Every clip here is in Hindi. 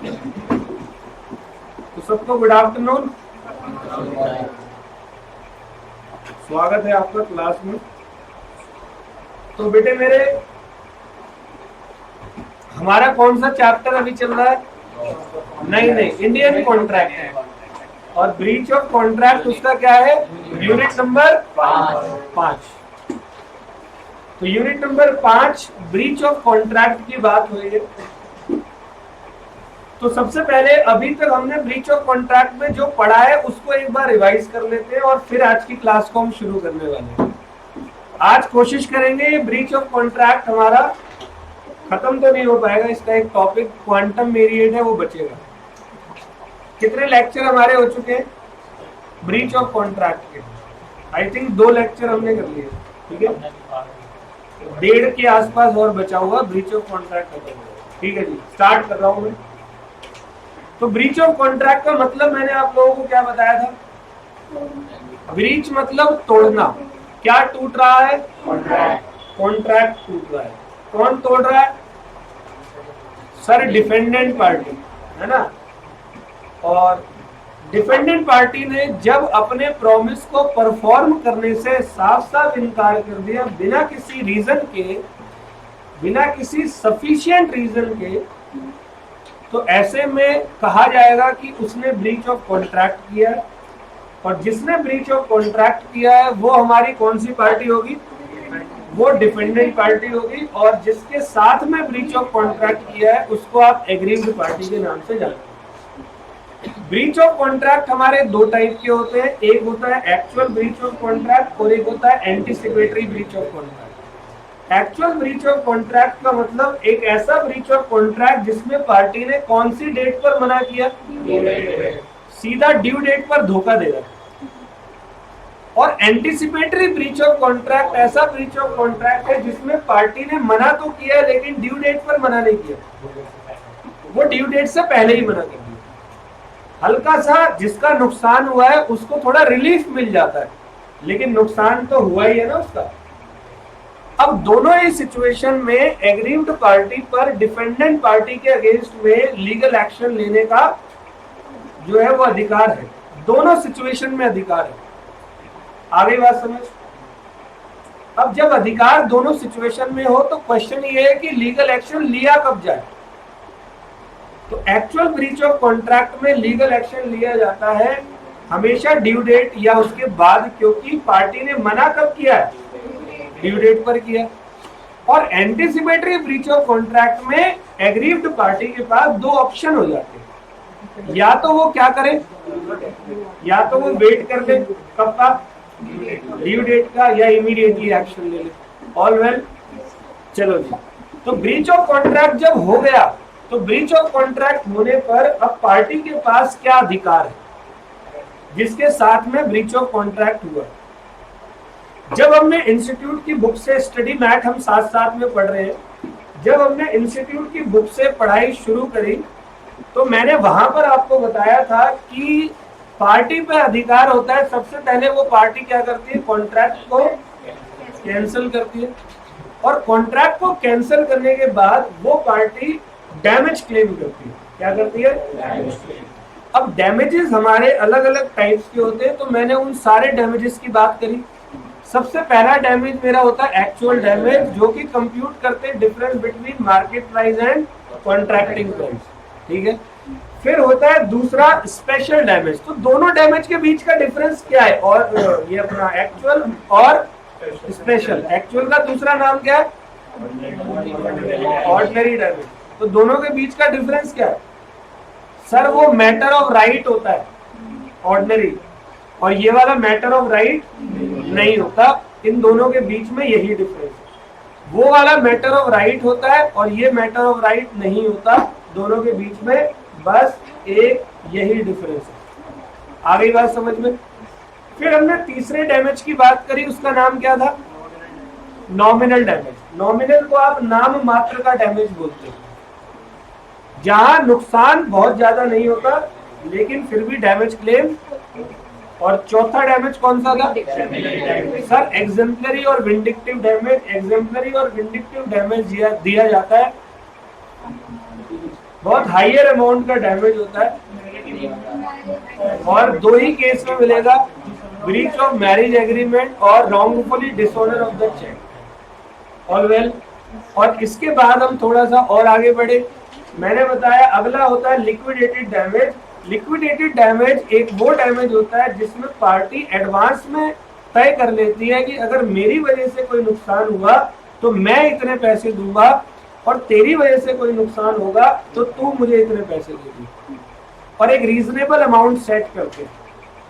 तो सबको गुड आफ्टरनून, स्वागत है आपका क्लास में। तो बेटे मेरे, हमारा कौन सा चैप्टर अभी चल रहा है? नहीं, इंडियन कॉन्ट्रैक्ट है और ब्रीच ऑफ कॉन्ट्रैक्ट उसका क्या है? Unit number 5। तो unit number 5 breach of contract की बात हुई है। तो सबसे पहले अभी तक हमने ब्रीच ऑफ कॉन्ट्रैक्ट में जो पढ़ा है उसको एक बार रिवाइज कर लेते हैं और फिर आज की क्लास को हम शुरू करने वाले हैं। आज कोशिश करेंगे ब्रीच ऑफ कॉन्ट्रैक्ट हमारा खत्म तो नहीं हो पाएगा, इसका एक टॉपिक क्वांटम वेरिएट है वो बचेगा। कितने लेक्चर हमारे हो चुके हैं ब्रीच ऑफ कॉन्ट्रैक्ट के? आई थिंक 2 लेक्चर हमने कर लिए, ठीक है। 1.5 के आसपास और बचा हुआ ब्रीच ऑफ कॉन्ट्रैक्ट खत्म होगा, ठीक है जी। स्टार्ट कर रहा हूं मैं। तो ब्रीच ऑफ कॉन्ट्रैक्ट का मतलब मैंने आप लोगों को क्या बताया था? ब्रीच मतलब तोड़ना। क्या टूट रहा है? कॉन्ट्रैक्ट टूट रहा है। कौन तोड़ रहा है? सर डिफेंडेंट पार्टी, है ना। और डिफेंडेंट पार्टी ने जब अपने प्रॉमिस को परफॉर्म करने से साफ साफ इनकार कर दिया बिना किसी रीजन के, बिना किसी सफिशिएंट रीजन के, तो ऐसे में कहा जाएगा कि उसने ब्रीच ऑफ कॉन्ट्रैक्ट किया। और जिसने ब्रीच ऑफ कॉन्ट्रैक्ट किया है वो हमारी कौन सी पार्टी होगी? वो डिफेंडेंट पार्टी होगी। और जिसके साथ में ब्रीच ऑफ कॉन्ट्रैक्ट किया है उसको आप एग्रीव्ड पार्टी के नाम से जानते हैं। ब्रीच ऑफ कॉन्ट्रैक्ट हमारे 2 टाइप के होते हैं, एक होता है एक्चुअल ब्रीच ऑफ कॉन्ट्रैक्ट और एक होता है anticipatory breach of contract. Actual breach of contract का मतलब एक ऐसा ब्रीच ऑफ कॉन्ट्रैक्ट जिसमें पार्टी ने कौन सी डेट पर मना किया? सीधा ड्यू डेट पर धोखा दे रहा। और एंटीसिपेटरी ब्रीच ऑफ कॉन्ट्रैक्ट ऐसा ब्रीच ऑफ कॉन्ट्रैक्ट है जिसमें पार्टी ने मना तो किया लेकिन ड्यू डेट पर मना नहीं किया, वो ड्यू डेट से पहले ही मना कर दिया। हल्का सा जिसका नुकसान हुआ है उसको थोड़ा रिलीफ मिल जाता है, लेकिन नुकसान तो हुआ ही है ना उसका। अब दोनों ही सिचुएशन में एग्रीव्ड पार्टी पर डिफेंडेंट पार्टी के अगेंस्ट में लीगल एक्शन लेने का जो है वो अधिकार है। दोनों सिचुएशन में अधिकार है। आगे बात समझ। अब जब अधिकार दोनों सिचुएशन में हो तो क्वेश्चन ये है कि लीगल एक्शन लिया कब जाए। तो एक्चुअल ब्रीच ऑफ कॉन्ट्रैक्ट में लीगल एक्शन लिया जाता है हमेशा ड्यू डेट या उसके बाद, क्योंकि पार्टी ने मना कब किया है? ड्यू डेट पर किया। और एंटीसिपेटरी ब्रीच ऑफ कॉन्ट्रैक्ट में एग्रीव्ड पार्टी के पास 2 ऑप्शन हो जाते हैं, या तो वो क्या करे, या तो वो वेट कर ले कब का? ड्यू डेट का, या इमीडिएटली एक्शन ले ले। ऑल वेल, चलो जी। तो ब्रीच ऑफ कॉन्ट्रैक्ट जब हो गया तो ब्रीच ऑफ कॉन्ट्रैक्ट होने पर अब पार्टी के पास क्या अधिकार है जिसके साथ में ब्रीच ऑफ कॉन्ट्रैक्ट हुआ? जब हमने इंस्टीट्यूट की बुक से स्टडी मैट हम साथ साथ में पढ़ रहे हैं, जब हमने इंस्टीट्यूट की बुक से पढ़ाई शुरू करी तो मैंने वहां पर आपको बताया था कि पार्टी पे अधिकार होता है। सबसे पहले वो पार्टी क्या करती है? कॉन्ट्रैक्ट को कैंसिल करती है। और कॉन्ट्रैक्ट को कैंसिल करने के बाद वो पार्टी डैमेज क्लेम करती है। क्या करती है? Damage claim. अब डैमेजेस हमारे अलग अलग टाइप्स के होते हैं, तो मैंने उन सारे डैमेजेस की बात करी। सबसे पहला डैमेज मेरा होता है एक्चुअल डैमेज, जो कि कंप्यूट करते हैं difference between market price and contracting price, ठीक है। फिर होता है दूसरा स्पेशल डैमेज। तो दोनों डैमेज के बीच का डिफरेंस क्या है? और ये अपना एक्चुअल और स्पेशल। एक्चुअल का दूसरा नाम क्या है? Ordinary damage. तो दोनों के बीच का डिफरेंस क्या है? सर वो मैटर ऑफ राइट होता है ऑर्डिनरी, और ये वाला मैटर ऑफ राइट नहीं होता। इन दोनों के बीच में यही डिफरेंस है। वो वाला मैटर ऑफ राइट होता है और ये मैटर ऑफ राइट नहीं होता। दोनों के बीच में बस एक यही डिफरेंस है। आ गई बात समझ में? फिर हमने तीसरे डैमेज की बात करी, उसका नाम क्या था? Nominal damage. नॉमिनल को आप नाम मात्र का डैमेज बोलते हैं, जहां नुकसान बहुत ज्यादा नहीं होता लेकिन फिर भी डैमेज क्लेम। और चौथा डैमेज कौन सा था? सर एग्जेम्पलरी और विंडिक्टिव डैमेज। एग्जेम्पलरी और विंडिक्टिव डैमेज दिया जाता है बहुत हाइयर अमाउंट का डैमेज होता है, और दो ही केस में मिलेगा, ब्रीच ऑफ मैरिज एग्रीमेंट और wrongfully dishonour of the cheque. All well. और इसके बाद हम थोड़ा सा और आगे बढ़े। मैंने बताया अगला होता है लिक्विडेटेड डैमेज। लिक्विडेटेड डैमेज एक वो डैमेज होता है जिसमें पार्टी एडवांस में तय कर लेती है कि अगर मेरी वजह से कोई नुकसान हुआ तो मैं इतने पैसे दूंगा, और तेरी वजह से कोई नुकसान होगा तो तू मुझे इतने पैसे दे दी, और एक रीजनेबल अमाउंट सेट करके।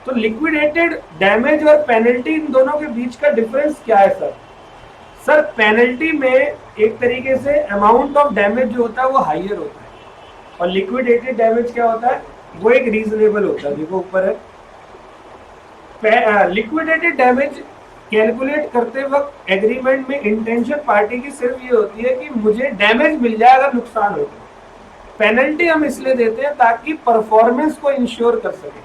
तो लिक्विडेटेड डैमेज और पेनल्टी, इन दोनों के बीच का डिफरेंस क्या है सर? सर पेनल्टी में एक तरीके से अमाउंट ऑफ डैमेज जो होता है वो हाइयर होता है, और लिक्विडेटेड डैमेज क्या होता है, वो एक रीजनेबल होता है। देखो ऊपर है, लिक्विडेटेड डैमेज कैलकुलेट करते वक्त एग्रीमेंट में इंटेंशन पार्टी की सिर्फ ये होती है कि मुझे डैमेज मिल जाए अगर नुकसान हो। पेनल्टी हम इसलिए देते हैं ताकि परफॉर्मेंस को इंश्योर कर सके।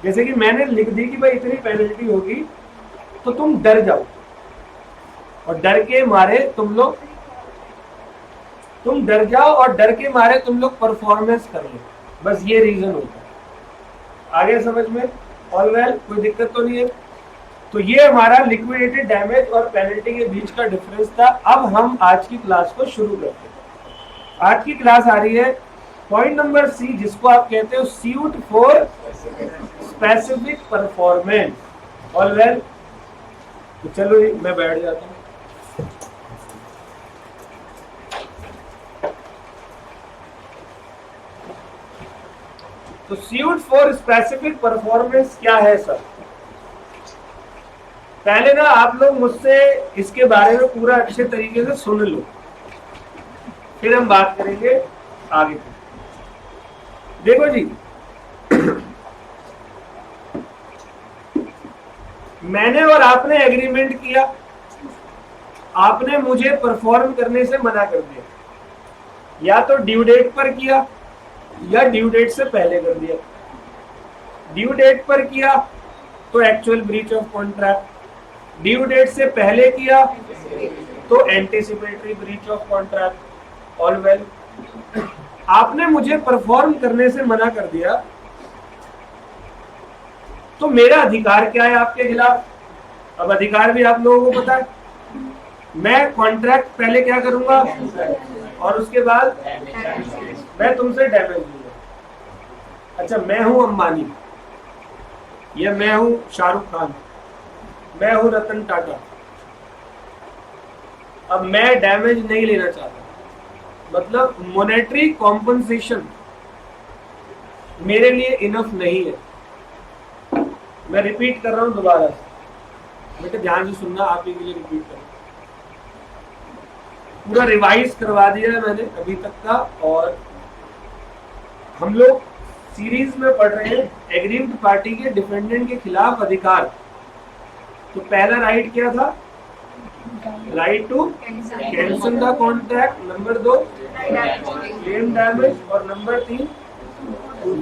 जैसे कि मैंने लिख दी कि भाई इतनी पेनल्टी होगी, तो तुम डर जाओ, और डर के मारे तुम डर जाओ, और डर के मारे तुम लोग परफॉर्मेंस कर लो। बस ये रीजन होता है। आगे समझ में? ऑल वेल, कोई दिक्कत तो नहीं है? तो ये हमारा लिक्विडेटेड डैमेज और पेनल्टी के बीच का डिफरेंस था। अब हम आज की क्लास को शुरू करते हैं। आज की क्लास आ रही है पॉइंट नंबर सी, जिसको आप कहते हो suit for specific performance. All well, तो चलो मैं बैठ जाता हूँ। तो सूट फॉर स्पेसिफिक परफॉर्मेंस क्या है सर? पहले ना आप लोग मुझसे इसके बारे में पूरा अच्छे तरीके से सुन लो, फिर हम बात करेंगे आगे। देखो जी, मैंने और आपने एग्रीमेंट किया, आपने मुझे परफॉर्म करने से मना कर दिया, या तो ड्यू डेट पर किया या ड्यू डेट से पहले कर दिया। ड्यू डेट पर किया तो actual breach of contract, due date से पहले किया तो anticipatory breach of contract. All well. आपने मुझे परफॉर्म करने से मना कर दिया, तो मेरा अधिकार क्या है आपके खिलाफ? अब अधिकार भी आप लोगों को पता है। मैं कॉन्ट्रैक्ट पहले क्या करूंगा, और उसके बाद मैं तुमसे डैमेज लूंगा। अच्छा, मैं हूं अंबानी, या मैं हूं शाहरुख खान, मैं हूं रतन टाटा। अब मैं डैमेज नहीं लेना चाहता, मतलब मॉनेटरी कॉम्पनसेशन मेरे लिए इनफ नहीं है। मैं रिपीट कर रहा हूं दोबारा से, बेटा ध्यान से सुनना, आप ही के लिए रिपीट कर, पूरा रिवाइज करवा दिया है मैंने अभी तक का। और हम लोग सीरीज में पढ़ रहे हैं एग्रीव्ड पार्टी के डिफेंडेंट के खिलाफ अधिकार। तो पहला राइट क्या था? Right to cancel the contract. Number 2 claim damage, और नंबर 3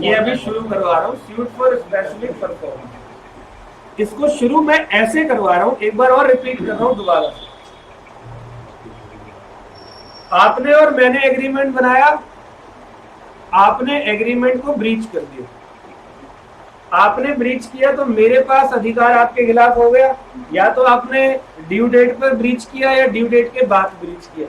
ये अभी शुरू करवा रहा हूँ, सूट फॉर स्पेसिफिक परफॉर्मेंस। इसको शुरू में ऐसे करवा रहा हूँ, एक बार और रिपीट कर रहा हूँ दोबारा। आपने और मैंने एग्रीमेंट बनाया, आपने एग्रीमेंट को ब्रीच कर दिया। आपने ब्रीच किया तो मेरे पास अधिकार आपके खिलाफ हो गया। या तो आपने ड्यू डेट पर ब्रीच किया या ड्यू डेट के बाद ब्रीच किया।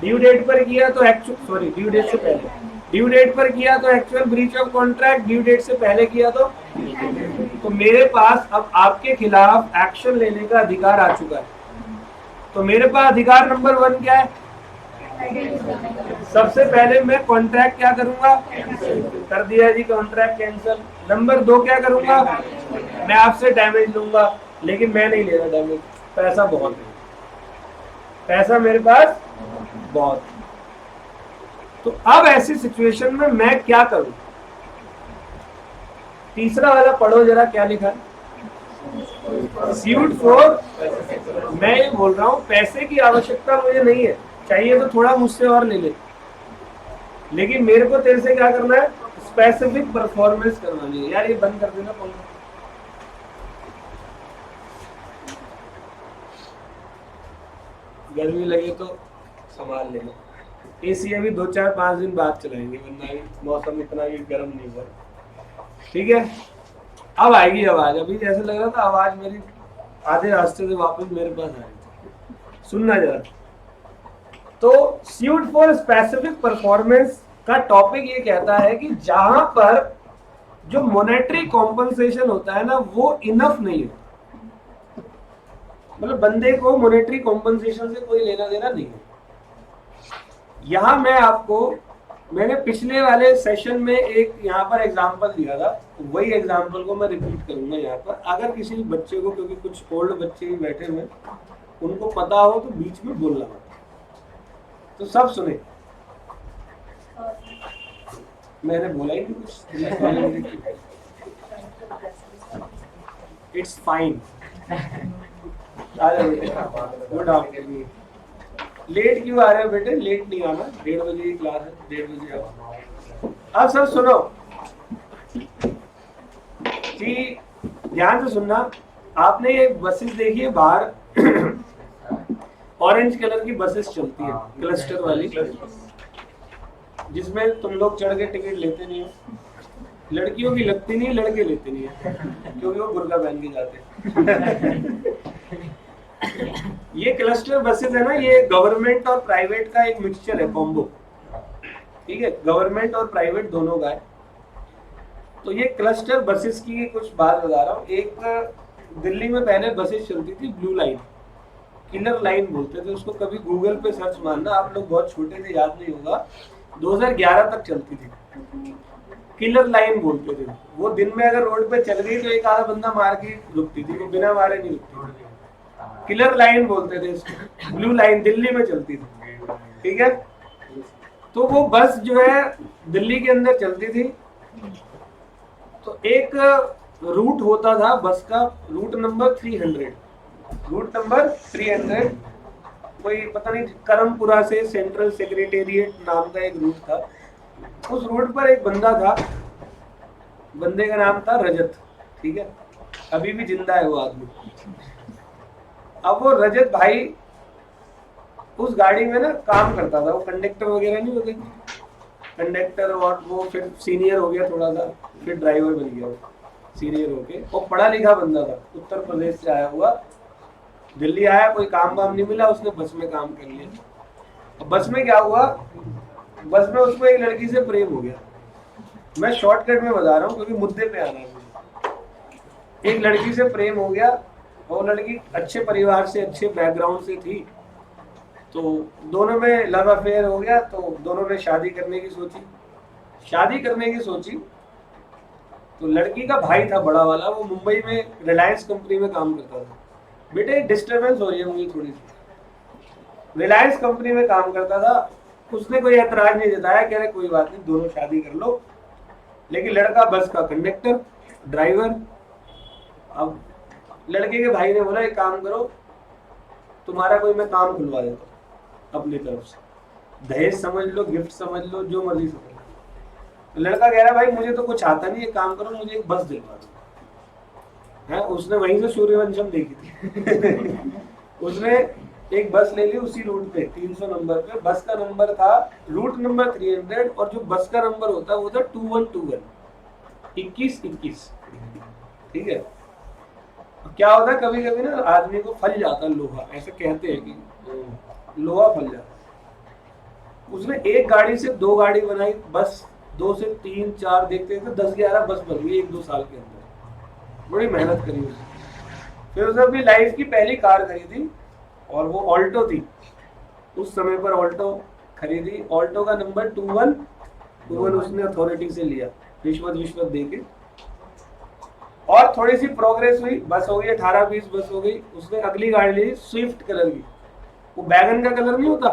ड्यू डेट पर किया तो ड्यू डेट से पहले, ड्यू डेट पर किया तो actual breach of contract, due date से पहले किया तो मेरे पास अब आपके खिलाफ एक्शन लेने का अधिकार आ चुका है। तो मेरे पास अधिकार नंबर 1 क्या है? सबसे पहले मैं कॉन्ट्रैक्ट क्या करूंगा, कर दिया जी कॉन्ट्रैक्ट कैंसिल। नंबर 2 क्या करूंगा, मैं आपसे डैमेज लूंगा, लेकिन मैं नहीं ले रहा डैमेज, पैसा बहुत है, पैसा मेरे पास बहुत। तो अब ऐसी सिचुएशन में मैं क्या करूं? तीसरा वाला पढ़ो जरा, क्या लिखा है? सूट फॉर, मैं ये बोल रहा हूं पैसे की आवश्यकता मुझे नहीं है, चाहिए तो थोड़ा मुझसे और ले ले, लेकिन मेरे को तेरे से क्या करना है? स्पेसिफिक परफॉर्मेंस करवानी है। यार ये बंद कर देना पंखा, गर्मी लगे तो संभाल लेना। एसी अभी 2-4-5 दिन बाद चलाएंगे, वरना अभी मौसम इतना भी गर्म नहीं हुआ। ठीक है, अब आएगी आवाज। अभी ऐसा लग रहा था आवाज मेरी आधे रास्ते से वापस मेरे पास आ रही थी। सुनना जरा। तो सूट फॉर स्पेसिफिक परफॉर्मेंस का टॉपिक ये कहता है कि जहां पर जो मॉनेटरी कॉम्पनसेशन होता है ना वो इनफ नहीं है, मतलब बंदे को मॉनेटरी कॉम्पनसेशन से कोई लेना देना नहीं है। यहां मैं आपको, मैंने पिछले वाले सेशन में एक यहाँ पर एग्जांपल दिया था, वही एग्जांपल को मैं रिपीट करूंगा यहाँ पर। अगर किसी बच्चे को, क्योंकि कुछ ओल्ड बच्चे भी बैठे हुए उनको पता हो तो बीच में बोलना मत, तो सब सुने। मैंने बोला ही नहीं कुछ। It's fine. Good afternoon. Late क्यों आ रहे हो बेटे? लेट नहीं आना, 1:30 बजे की क्लास है, 1:30 बजे आओ। अब सब सुनो कि ध्यान से सुनना। आपने ये बसेस देखी है बाहर, ऑरेंज कलर की बसेस चलती है, क्लस्टर वाली, जिसमें तुम लोग चढ़ के टिकट लेते नहीं हो। लड़कियों की लगती नहीं, लड़के लेते नहीं है क्योंकि वो बुर्का पहन के जाते ये क्लस्टर बसेस है ना, ये गवर्नमेंट और प्राइवेट का एक मिक्सचर है, कॉम्बो। ठीक है, गवर्नमेंट और प्राइवेट दोनों का है। तो ये क्लस्टर बसेस की कुछ बात बता रहा हूँ। एक दिल्ली में पहले बसेस चलती थी, ब्लू लाइन, किलर लाइन बोलते थे उसको। कभी गूगल पे सर्च मारना, आप लोग बहुत छोटे थे याद नहीं होगा, 2011 तक चलती थी, किलर लाइन बोलते थे वो। दिन में अगर रोड पे चल गई तो एक आधा बंदा मार के रुकती थी, वो बिना मारे नहीं रुकती। किलर लाइन बोलते थे इसको, ब्लू लाइन दिल्ली में चलती थी। ठीक है, तो वो बस जो है दिल्ली के अंदर चलती थी। तो एक रूट होता था बस का, रूट नंबर 300, रूट नंबर 300, कोई पता नहीं, करमपुरा से सेंट्रल सेक्रेटेरिएट नाम का एक रूट था। उस रूट पर एक बंदा था, बंदे का नाम था रजत। ठीक है, अभी भी जिंदा है वो आदमी। अब वो रजत भाई उस गाड़ी में ना काम करता था, वो कंडक्टर वगैरह नहीं होते, कंडक्टर, और वो फिर सीनियर हो गया थोड़ा सा, फिर ड्राइवर बन गया वो सीनियर होके। वो पढ़ा लिखा बंदा था, उत्तर प्रदेश से आया हुआ, दिल्ली आया, कोई काम वाम नहीं मिला, उसने बस में काम कर लिया। बस में क्या हुआ, बस में उसको एक लड़की से प्रेम हो गया। मैं शॉर्टकट में बता रहा हूँ क्योंकि मुद्दे पे आना है मुझे। एक लड़की से प्रेम हो गया, वो लड़की अच्छे परिवार से, अच्छे बैकग्राउंड से थी, तो दोनों में लव अफेयर हो गया। तो दोनों ने शादी करने की सोची। शादी करने की सोची तो लड़की का भाई था बड़ा वाला, वो मुंबई में रिलायंस कंपनी में काम करता था। बेटे डिस्टर्बेंस हो रही है मुझे थोड़ी सी। रिलायंस कंपनी में काम करता था। उसने कोई ऐतराज नहीं जताया, कह रहे कोई बात नहीं, दोनों शादी कर लो। लेकिन लड़का बस का कंडक्टर, ड्राइवर। अब लड़के के भाई ने बोला एक काम करो, तुम्हारा कोई मैं काम खुलवा देता हूँ अपनी तरफ से, दहेज समझ लो, गिफ्ट समझ लो, जो मर्जी समझ लो। तो लड़का कह रहा भाई मुझे तो कुछ आता नहीं, एक काम करो मुझे एक बस दिलवा दो। है, उसने वहीं से सूर्यवंशम देखी थी उसने एक बस ले ली उसी रूट पे, 300 नंबर पे। बस का नंबर था रूट नंबर 300, और जो बस का नंबर होता है वो था 2121, 2121। ठीक है, क्या होता है कभी कभी ना आदमी को फल जाता है लोहा, ऐसे कहते हैं कि लोहा फल जाता। उसने एक गाड़ी से 2 गाड़ी बनाई, बस 2 से 3 4 देखते देखते 10-11 बस बन गई 1-2 साल के अंदर। बड़ी मेहनत करी उसने। फिर उसने अपनी लाइफ की पहली कार खरीदी, और वो ऑल्टो थी। उस समय पर ऑल्टो खरीदी। ऑल्टो का नंबर 2121 उसने अथॉरिटी से लिया, रिश्वत देके। और थोड़ी सी प्रोग्रेस हुई, बस हो गई 18-20 बस हो गई। उसने अगली गाड़ी ली स्विफ्ट कलर की, वो बैगन का कलर नहीं होता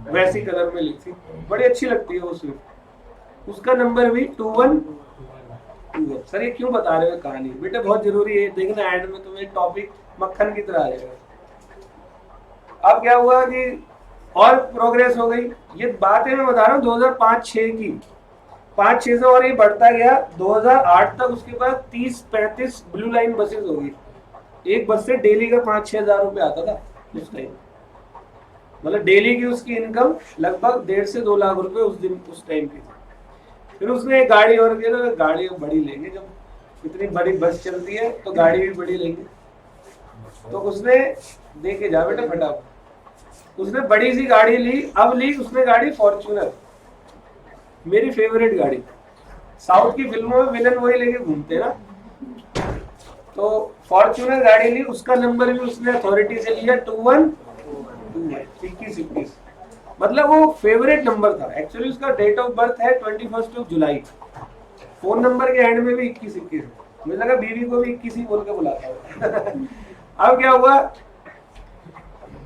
वैसी कलर में ली थी, बड़ी अच्छी लगती है वो स्विफ्ट। उसका नंबर भी 2121। सर ये क्यों बता रहे हो कहानी? बेटा बहुत जरूरी है, देखना एंड में तुम्हें टॉपिक मक्खन की तरह आ जाएगा। अब क्या हुआ कि और प्रोग्रेस हो गई। ये बातें मैं बता रहा हूँ 2005-6 की, 5-6 से और ये बढ़ता गया 2008 तक। उसके बाद 30-35 ब्लू लाइन बसेस हो गई। एक बस से डेली का 5-6 हज़ार रुपये आता था उस टाइम। मतलब डेली की उसकी इनकम लगभग 1.5 से 2 लाख रुपए उस दिन उस टाइम की थी। फिर उसने एक गाड़ी और की, तो गाड़ी बड़ी लेंगे, जब इतनी बड़ी बस चलती है तो गाड़ी भी बड़ी लेंगे। तो उसने दे के जा बेटा फटाफट, उसने बड़ी सी गाड़ी ली। अब ली उसने गाड़ी फॉर्च्यूनर, मेरी फेवरेट गाड़ी। साउथ की फिल्मों में विलन वही लेके घूमते ना, तो फॉर्च्यूनर गाड़ी ली। उसका नंबर भी उसने अथॉरिटी से लिया 2121, मतलब वो फेवरेट नंबर था। एक्चुअली उसका डेट ऑफ बर्थ है 21 जुलाई। फोन नंबर के एंड में भी 2121 है। मुझे लगा बीवी को भी 21 ही बोल के बुलाता हूँ। अब क्या हुआ,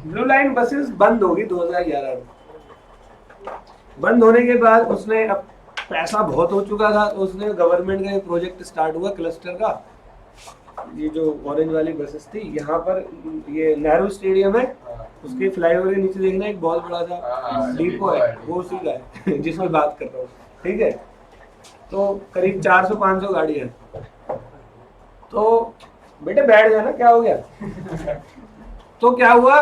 ब्लू लाइन बसेस बंद होगी 2011 में। बंद होने के बाद उसने, अब पैसा बहुत हो चुका था, तो उसने गवर्नमेंट का एक प्रोजेक्ट स्टार्ट हुआ क्लस्टर का। ये जो ऑरेंज वाली बसेस थी, यहाँ पर ये नेहरू स्टेडियम है, उसके फ्लाईओवर के नीचे देखना एक बहुत बड़ा सा डिपो है, वो उसी का है जिसमें बात कर रहा हूँ। ठीक है, तो करीब 400-500 गाड़ी है। तो बेटे बैठ जाना, क्या हो गया। तो क्या हुआ,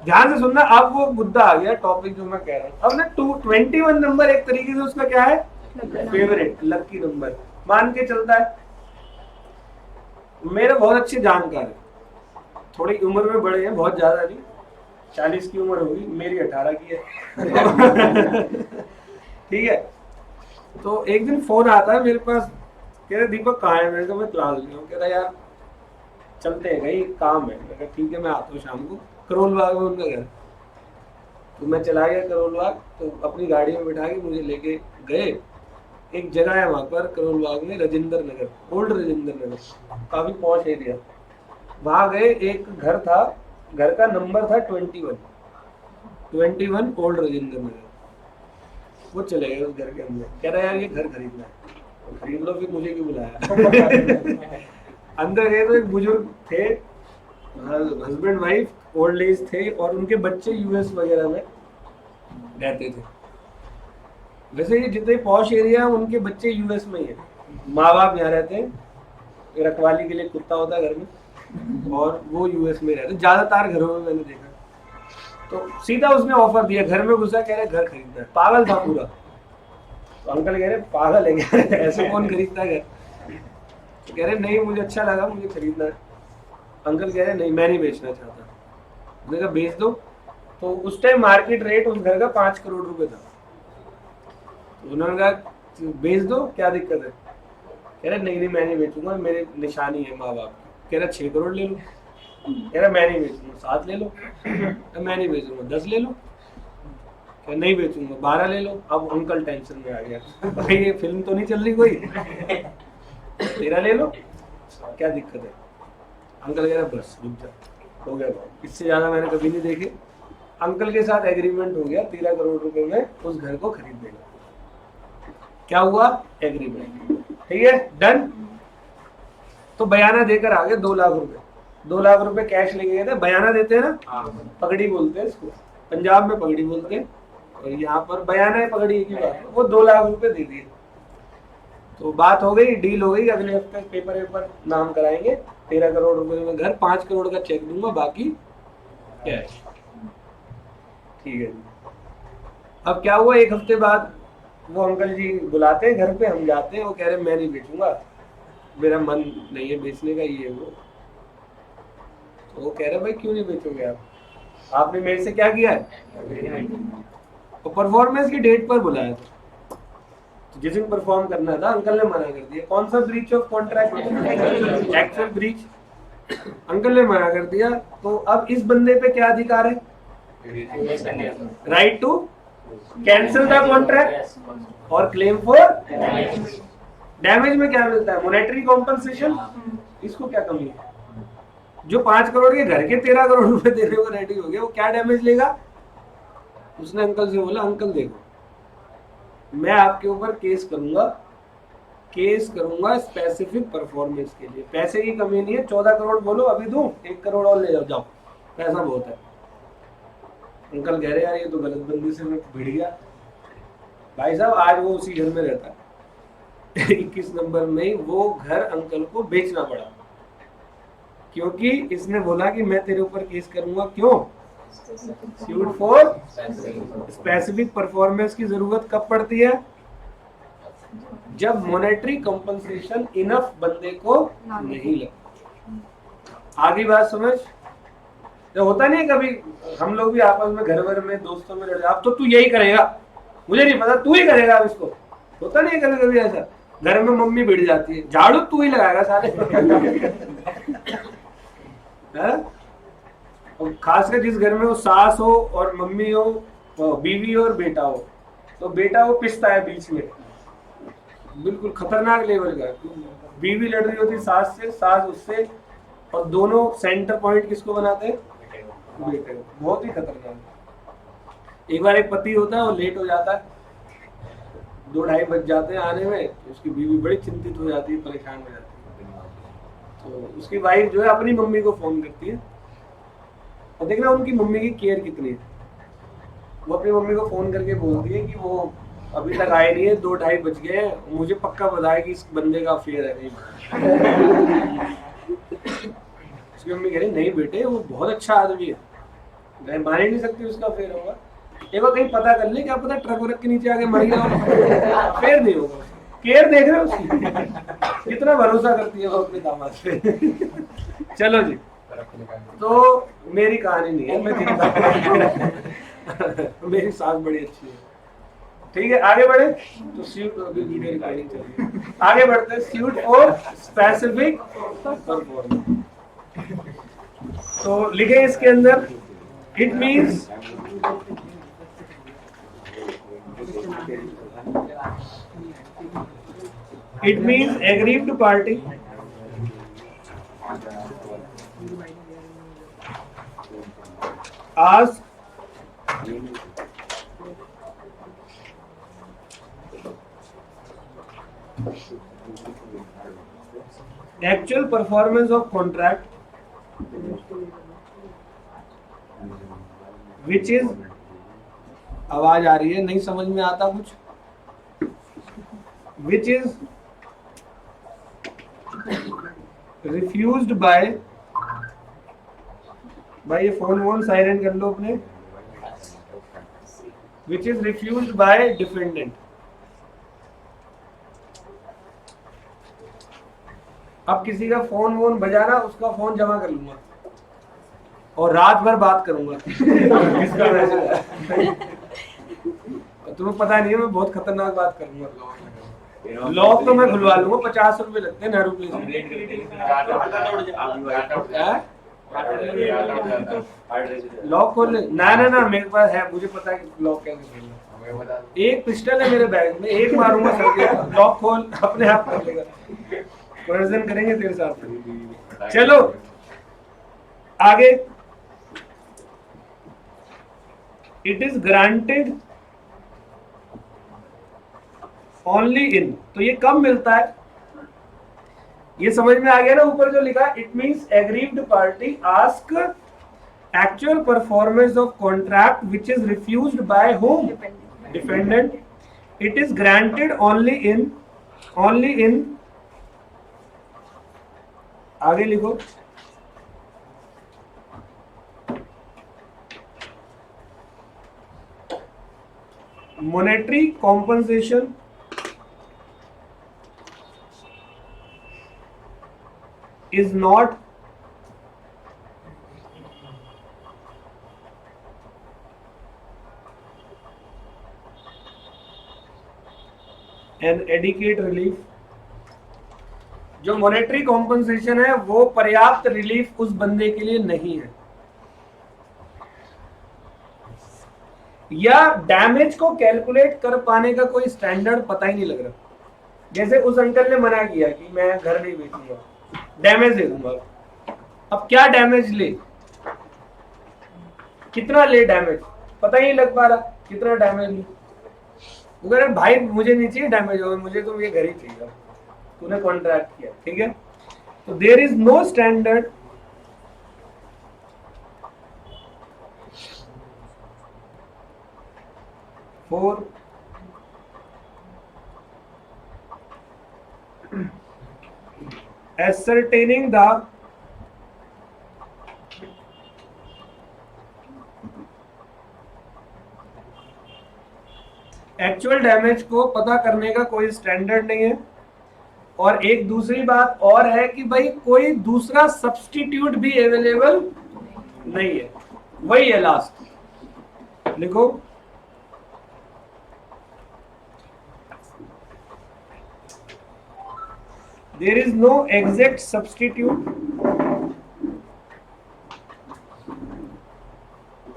ध्यान से सुनना, अब वो मुद्दा आ गया, टॉपिक जो मैं कह रहा हूँ। अब ना 21 नंबर एक तरीके से उसका क्या है, फेवरेट लकी नंबर मान के चलता है। मेरे बहुत अच्छे जानकार है, थोड़ी उम्र में बड़े हैं, बहुत ज्यादा नहीं, 40 की उम्र होगी, मेरी 18 की है। ठीक है, तो एक दिन फोन आता है मेरे पास, कह रहे दीपक कहाँ है। मैंने कहा मैं क्लास में हूँ। कह रहा यार चलते हैं, कहीं काम है। मैं कहा ठीक है, मैं आता हूँ शाम को। करोल बाग में उनका घर, तो मैं चला गया करोल बाग। तो अपनी गाड़ी में बिठा के मुझे लेके गए। एक जगह है वहाँ पर करोल बाग में, राजेंद्र नगर, ओल्ड राजेंद्र नगर, काफी पॉश एरिया। वहाँ गए, एक घर था, घर का नंबर था 21 ओल्ड राजेंद्र नगर। वो चले गए उस घर के अंदर। कह रहा यार ये घर खरीदना है। तो खरीद लो, फिर मुझे क्यों बुलाया। अंदर गए तो एक बुजुर्ग थे, हस्बैंड वाइफ, ओल्ड एज थे, और उनके बच्चे यूएस वगैरह में रहते थे। वैसे ये जितने पॉश एरिया उनके बच्चे यूएस में ही है, माँ बाप यहाँ रहते हैं, रखवाली के लिए कुत्ता होता है घर में, और वो यूएस में रहते हैं ज्यादातर घरों में, मैंने देखा। तो सीधा उसने ऑफर दिया, घर में घुसा, कह रहे घर खरीदना है। पागल था पूरा। तो अंकल कह रहे पागल है क्या, ऐसे कौन खरीदता है घर। तो कह रहे नहीं मुझे अच्छा लगा, मुझे खरीदना है। अंकल कह रहे नहीं मैं नहीं बेचना चाहता। मैंने कहा बेच दो। तो उस टाइम मार्केट रेट उस घर का 5 करोड़ रुपए था। तो उन्होंने कहा बेच दो, क्या दिक्कत है। कह रहे नहीं मैं नहीं बेचूंगा, मेरे निशानी है माँ बाप की। कह रहा 6 करोड़ ले लो। कह रहा मैं नहीं बेचूंगा, 7 ले लो। मैं नहीं बेचूंगा, 10 ले लो। क्या नहीं बेचूंगा, 12 ले लो। अब अंकल टेंशन में आ गया, भाई ये फिल्म तो नहीं चल रही कोई। 13 ले लो, क्या दिक्कत है। अंकल कह रहा बस रुक जा, हो गया बात, इससे ज्यादा मैंने कभी नहीं देखे। अंकल के साथ एग्रीमेंट हो गया 13 करोड़ रुपए में उस घर को खरीदने का। क्या हुआ, एग्रीमेंट, ठीक है, डन। तो बयाना देकर आ गए 2 लाख रुपए। 2 लाख रुपए कैश लेके गए थे। बयाना देते हैं ना, पगड़ी बोलते हैं इसको, पंजाब में पगड़ी बोलते हैं, और यहाँ पर बयाना है, पगड़ी की बात है। वो 2 लाख रुपए दे दिए। तो बात हो गई, डील हो गई, अगले हफ्ते पेपर नाम कराएंगे, 13 करोड़ रुपए में घर, 5 करोड़ का चेक दूंगा, बाकी कैश। ठीक है जी। अब क्या हुआ, एक हफ्ते बाद वो अंकल जी बुलाते हैं घर पे, हम जाते हैं। वो कह रहे मैं नहीं बेचूंगा, मेरा मन नहीं है बेचने का, ये वो। तो वो कह रहे भाई क्यों नहीं बेचोगे आप, आपने मेरे से क्या किया है। तो परफॉर्मेंस की डेट पर बुलाया था, तो जिस दिन परफॉर्म करना था अंकल ने मना कर दिया। कौन सा breach of contract, actual breach, uncle ने मना कर दिया। तो अब इस बंदे पे क्या अधिकार है, right to cancel the contract और क्लेम फॉर डैमेज। में क्या मिलता है, मॉनेटरी कॉम्पनसेशन। इसको क्या कमी है, जो 5 करोड़ के घर के 13 करोड़ रुपए देने को रेडी हो गया, वो क्या डैमेज लेगा। उसने अंकल से बोला अंकल देखो मैं आपके ऊपर केस करूंगा स्पेसिफिक परफॉर्मेंस के लिए, पैसे की कमी नहीं है। 14 करोड़ बोलो अभी दूं, 1 करोड़ और ले जाओ, पैसा बहुत है। अंकल कह रहे यार ये तो गलत बंदी से मैं भिड़ गया। भाई साहब आज वो उसी घर में रहता है। 21 नंबर में वो घर अंकल को बेचना पड़ा, क्योंकि इसने बोला कि मैं तेरे ऊपर केस करूंगा। क्यों, सूट फॉर स्पेसिफिक परफॉर्मेंस की जरूरत कब पड़ती है? जब मॉनेटरी कंपनसेशन इनफ बंदे को नहीं लगता। आगे बात समझ? तो होता नहीं कभी हम लोग भी आपस में घर भर में दोस्तों में लड़, अब तो तू यही करेगा, मुझे नहीं पता, तू ही करेगा अब इसको। होता नहीं कभी कभी ऐसा, घर में मम्मी भिड़ जाती है, झाड़ू तू ही लगाएगा सारे। और खासकर जिस घर में वो सास हो और मम्मी हो, बीवी हो और बेटा हो, तो बेटा वो पिसता है बीच में, बिल्कुल खतरनाक लेवल का। बीवी लड़ रही होती सास से, सास उससे, और दोनों सेंटर पॉइंट किसको बनाते हैं? बेटे को। बहुत ही खतरनाक। एक बार एक पति होता है, वो लेट हो जाता है, 2-2:30 बज जाते हैं आने में, तो उसकी बीवी बड़ी चिंतित हो जाती है, परेशान हो जाती है। तो उसकी वाइफ जो है अपनी मम्मी को फोन करती है, और देखना उनकी मम्मी की केयर कितनी है। वो अपनी मम्मी को फोन करके बोलती है कि वो अभी तक आए नहीं है, 2-2:30 बज गए, मुझे पक्का पता है कि इस बंदे का अफेयर है कहीं। उसकी मम्मी कह रही नहीं बेटे, वो बहुत अच्छा आदमी है, मान ही नहीं सकती उसका अफेयर होगा। एक बार कहीं पता कर ले, क्या पता ट्रक व्रक के नीचे आके मर गया हो, अफेयर नहीं होगा। केयर देख रहे हो उसकी, कितना भरोसा करती है वो अपने दामाद पे। चलो जी, तो मेरी कहानी नहीं है, मैं मेरी सास बड़ी अच्छी है। ठीक है, आगे बढ़े। तो सूट, अभी वीडियो रिकॉर्डिंग चल रही है, आगे बढ़ते हैं। सूट फॉर स्पेसिफिक परफॉर्मेंस, तो लिखे इसके अंदर, it means aggrieved party ask actual performance of contract which is, आवाज आ रही है, नहीं समझ में आता कुछ, which is refused by, भाई ये फोन वोन साइलेंट कर लो अपने, which is refused by defendant। अब किसी का फोन वोन बजाना, उसका फोन जमा कर लूंगा और रात भर बात करूंगा। किसका मैसेज है? तुम्हें पता नहीं है, मैं बहुत खतरनाक बात करूंगा। लॉक तो मैं खुलवा लूंगा, 50 रुपए लगते हैं नेहरू प्लेस में। लॉक खोल ले, ना ना ना, मेरे पास है, मुझे पता है कि लॉक कैसे खोलना। एक पिस्टल है मेरे बैग में, एक मारूंगा सर के, लॉक खोल अपने आप कर लेगा। कन्वर्जन करेंगे तेरे साथ। चलो आगे, इट इज ग्रांटेड ओनली इन, तो ये कब मिलता है? ये समझ में आ गया ना ऊपर जो लिखा? It means aggrieved party ask actual performance of contract which is refused by whom? Defendant. It is granted only in, आगे लिखो, monetary compensation is not an adequate relief। जो मॉनेटरी कॉम्पनसेशन है वो पर्याप्त रिलीफ उस बंदे के लिए नहीं है, या डैमेज को कैलकुलेट कर पाने का कोई स्टैंडर्ड पता ही नहीं लग रहा। जैसे उस अंकल ने मना किया कि मैं घर नहीं बेचूंगा, डैमेज दे दूंगा। अब क्या डैमेज ले, कितना ले डैमेज, पता ही नहीं लग पा रहा कितना डैमेज ले। अगर भाई मुझे नहीं चाहिए डैमेज हो, मुझे तो ये घर ही चाहिए, तूने कॉन्ट्रैक्ट किया, ठीक है। तो there is no standard for ascertaining the actual damage को पता करने का कोई स्टैंडर्ड नहीं है। और एक दूसरी बात और है कि भाई कोई दूसरा सब्स्टिट्यूट भी अवेलेबल नहीं है, वही है लास्ट। लिखो there is no exact substitute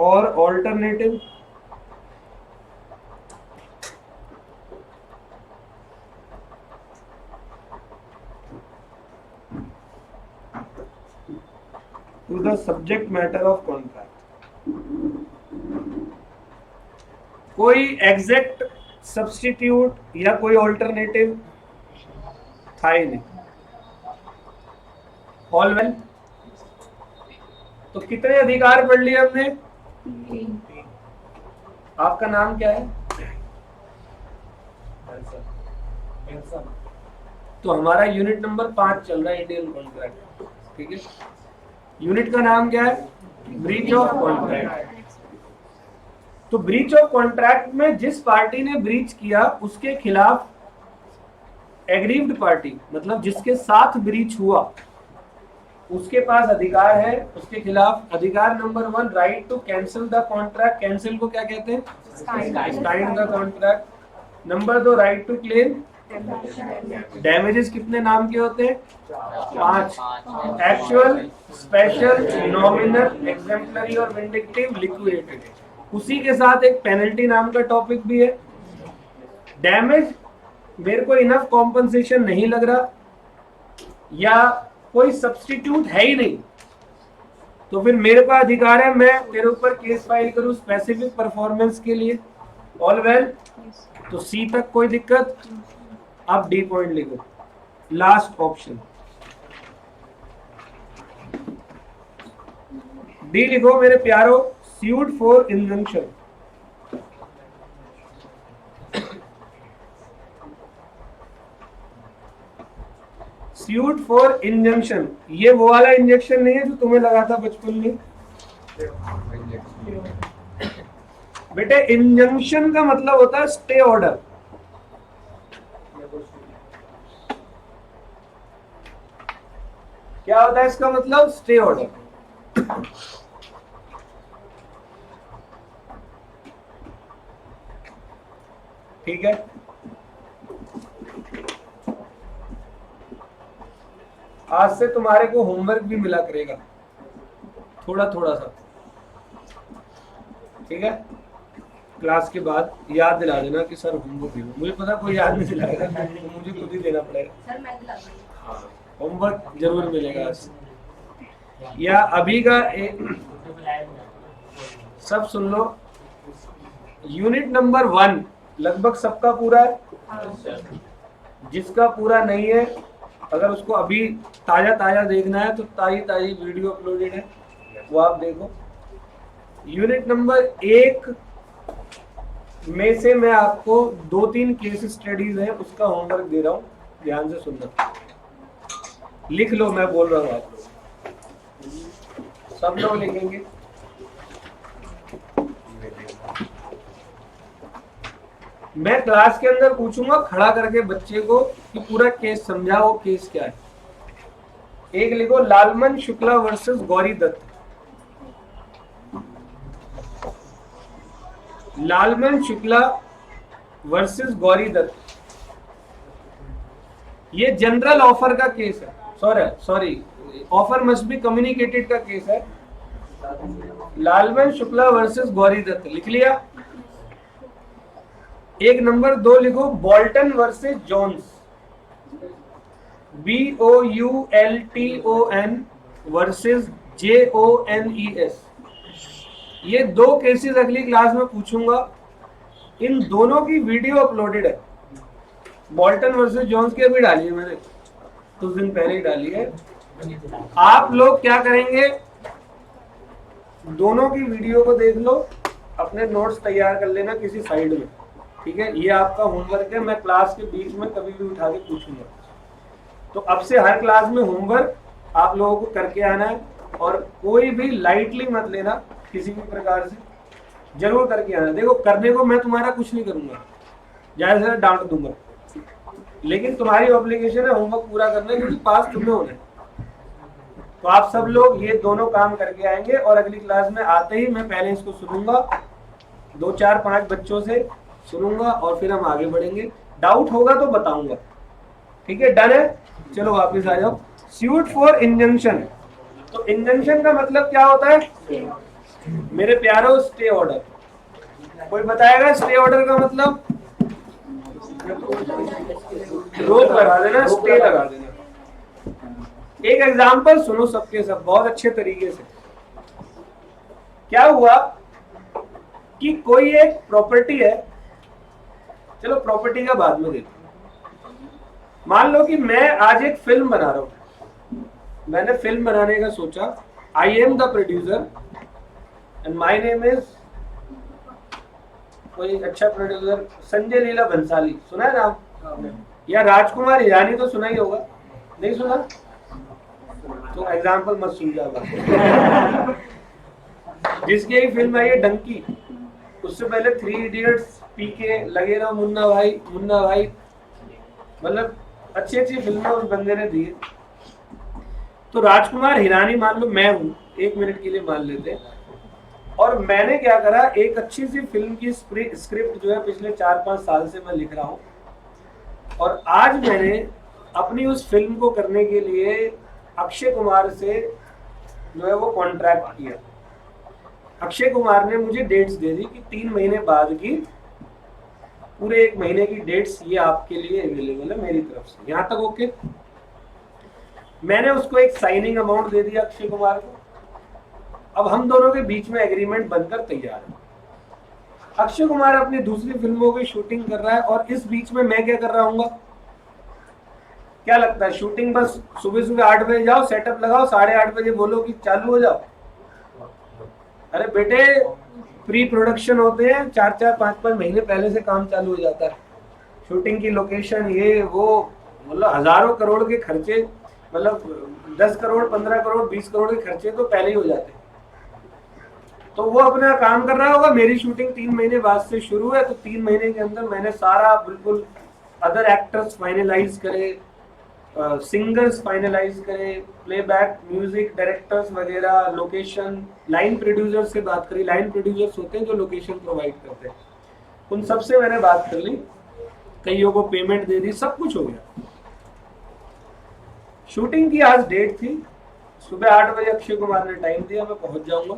or alternative to the subject matter of contract। कोई एग्जैक्ट सब्स्टिट्यूट या कोई ऑल्टरनेटिव था ही नहीं। All well. तो कितने अधिकार पढ़ लिए हमने? आपका नाम क्या है? तो हमारा यूनिट नंबर 5 चल रहा है, इंडियन कॉन्ट्रैक्ट। ठीक है, यूनिट का नाम क्या है? Breach of contract. तो ब्रीच ऑफ कॉन्ट्रैक्ट में जिस पार्टी ने ब्रीच किया उसके खिलाफ एग्रीव्ड पार्टी, मतलब जिसके साथ ब्रीच हुआ, उसके पास अधिकार है उसके खिलाफ। अधिकार number 1, right to cancel the contract. Cancel को क्या कहते हैं? Rescind the contract. Number 2, right to claim damages. कितने नाम के होते हैं? 5। एक्चुअल, स्पेशल, नॉमिनल, एग्जेम्पलरी और विंडिक्टिव, लिक्विडेटेड। उसी के साथ एक पेनल्टी नाम का टॉपिक भी है। डैमेज मेरे को इनफ कॉम्पनसेशन नहीं लग रहा या कोई सब्स्टिट्यूट है ही नहीं, तो फिर मेरे पास अधिकार है मैं तेरे ऊपर केस फाइल करूं स्पेसिफिक परफॉर्मेंस के लिए। All well. तो सी तक कोई दिक्कत? अब डी पॉइंट लिखो, लास्ट ऑप्शन डी लिखो मेरे प्यारो, suit for injunction. Suit for injunction, ये वो वाला इंजेक्शन नहीं है जो तुम्हें लगा था बचपन में बेटे। इंजंक्शन का मतलब होता है स्टे ऑर्डर। क्या होता है इसका मतलब? Stay order. ठीक है, आज से तुम्हारे को होमवर्क भी मिला करेगा थोड़ा थोड़ा सा। ठीक है, क्लास के बाद याद दिला देना कि सर होमवर्क देना। मुझे पता कोई याद नहीं दिलाएगा, मुझे खुद ही देना पड़ेगा। सर मैं दिला दूंगा। हाँ, होमवर्क जरूर मिलेगा आज। या अभी का सब सुन लो। यूनिट नंबर 1 लगभग सबका पूरा है। जिसका पूरा नहीं है, अगर उसको अभी ताजा ताजा देखना है तो ताजी वीडियो अपलोडेड है, वो आप देखो। यूनिट नंबर 1 में से मैं आपको 2-3 केस स्टडीज है उसका होमवर्क दे रहा हूँ, ध्यान से सुनना। लिख लो, मैं बोल रहा हूँ आप लोग, सब लोग लिखेंगे। मैं क्लास के अंदर पूछूंगा खड़ा करके बच्चे को कि पूरा केस समझाओ, केस क्या है। एक लिखो, लालमन शुक्ला वर्सेस गौरी दत्त। लालमन शुक्ला वर्सेस गौरी दत्त, ये जनरल ऑफर का केस है। Sorry offer must be communicated का केस है। लालमन शुक्ला वर्सेस गौरी दत्त लिख लिया। एक नंबर 2 लिखो, Boulton versus Jones. BOULTON versus JONES। ये 2 केसेस अगली क्लास में पूछूंगा। इन दोनों की वीडियो अपलोडेड है। बोल्टन वर्सेस जोन्स की अभी डाली है मैंने, कुछ दिन पहले ही डाली है। आप लोग क्या करेंगे, दोनों की वीडियो को देख लो, अपने नोट्स तैयार कर लेना किसी साइड में। ठीक है, ये आपका होमवर्क है। मैं क्लास के बीच में कभी भी उठा के पूछूंगा। तो अब से हर क्लास में होमवर्क आप लोगों को करके आना है, और कोई भी लाइटली मत लेना, किसी भी प्रकार से जरूर करके आना। देखो, करने को मैं तुम्हारा कुछ नहीं करूंगा, ज्यादा से ज्यादा डांट दूंगा, लेकिन तुम्हारी ऑब्लिगेशन है होमवर्क पूरा करना है, क्योंकि पास तुम्हें होना है। तो आप सब लोग ये दोनों काम करके आएंगे, और अगली क्लास में आते ही मैं पहले इसको सुनूंगा, 2 4 5 बच्चों से सुनूंगा, और फिर हम आगे बढ़ेंगे। डाउट होगा तो बताऊंगा, ठीक है? डन है? चलो वापस आ जाओ। Suit for injunction. तो इंजंक्शन का मतलब क्या होता है मेरे प्यारो? Stay order. कोई बताएगा स्टे ऑर्डर का मतलब? रोक लगा देना, स्टे लगा देना। एक एग्जांपल सुनो सबके सब बहुत अच्छे तरीके से। क्या हुआ कि कोई एक प्रॉपर्टी है, चलो प्रॉपर्टी का बाद में देते हैं। मान लो कि मैं आज एक फिल्म बना रहा हूं, मैंने फिल्म बनाने का सोचा, I am the producer and my name is, कोई अच्छा प्रोड्यूसर, संजय लीला भंसाली, सुना है नाम? या राजकुमार हिरानी तो सुना ही होगा, नहीं सुना? तो एग्जाम्पल मत सुन जाओ। जिसकी एक फिल्म आई है डंकी, उससे पहले 3 इडियट्स, पीके, लगे रहो, मुन्ना भाई, मुन्ना भाई, मतलब अच्छी अच्छी फिल्में उस बंदे ने दी। तो राजकुमार हिरानी मान लो मैं हूं, 1 मिनट के लिए मान लेते हैं, और मैंने क्या करा, एक अच्छी सी फिल्म की स्क्रिप्ट जो है पिछले 4-5 साल से मैं लिख रहा हूं, और आज मैंने अपनी उस फिल्म को करने के लिए अक्षय कुमार से जो है वो कॉन्ट्रैक्ट किया। अक्षय कुमार ने मुझे डेट्स दे दी कि 3 महीने बाद की, पूरे 1 महीने की डेट्स ये आपके लिए अवेलेबल है मेरी तरफ से। यहां तक ओके? मैंने उसको एक साइनिंग अमाउंट दे दिया अक्षय कुमार को। अब हम दोनों के बीच में एग्रीमेंट बनकर तैयार है। अक्षय कुमार अपनी दूसरी फिल्मों की शूटिंग कर रहा है, और इस बीच में मैं क्या कर रहा हूँ? क्या लगता है शूटिंग बस सुबह सुबह 8 बजे जाओ, सेटअप लगाओ, 8:30 बजे बोलो कि चालू हो जाओ? अरे बेटे, प्री प्रोडक्शन होते हैं, 4-4 5-5 महीने पहले से काम चालू हो जाता है। शूटिंग की लोकेशन, ये वो, मतलब हजारों करोड़ के खर्चे, मतलब 10 करोड़ 15 करोड़ 20 करोड़ के खर्चे तो पहले ही हो जाते हैं। तो वो अपना काम कर रहा होगा, मेरी शूटिंग 3 महीने बाद से शुरू है, तो 3 महीने के अंदर मैंने सारा बिल्कुल अदर एक्टर्स फाइनलाइज करे, सिंगर्स फाइनलाइज करे, प्लेबैक, म्यूजिक डायरेक्टर्स वगैरह, लोकेशन, लाइन प्रोड्यूसर से बात करी। लाइन प्रोड्यूसर्स होते हैं जो लोकेशन प्रोवाइड करते हैं, उन सबसे मैंने बात कर ली, कईयों को पेमेंट दे दी, सब कुछ हो गया। शूटिंग की आज डेट थी, सुबह 8 बजे अक्षय कुमार ने टाइम दिया, मैं पहुंच जाऊंगा।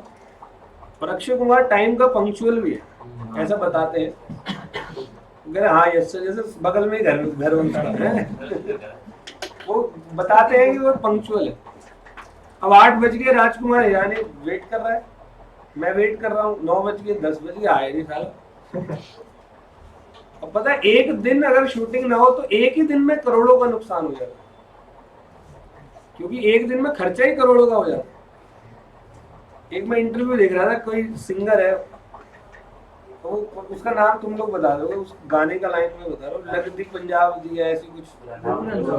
और अक्षय कुमार टाइम का पंक्चुअल भी है, ऐसा बताते हैं। हाँ यस सर, जैसे बगल में घर उनका है, वो बताते हैं कि वो पंक्चुअल है। अब 8 बज गए, राजकुमार हिरानी वेट कर रहा है, मैं वेट कर रहा हूँ, 9 बज गए, 10 बज गए, आए नहीं साला। अब पता है, एक दिन अगर शूटिंग ना हो तो एक ही दिन में करोड़ों का नुकसान हो जाता है, क्योंकि एक दिन में खर्चा ही करोड़ों का हो जाता है। एक मैं इंटरव्यू देख रहा था, कोई सिंगर है, तो उसका नाम तुम लोग बता दोगे, उस गाने का लाइन में बता रहा हूँ, लगती पंजाब दी है ऐसी कुछ।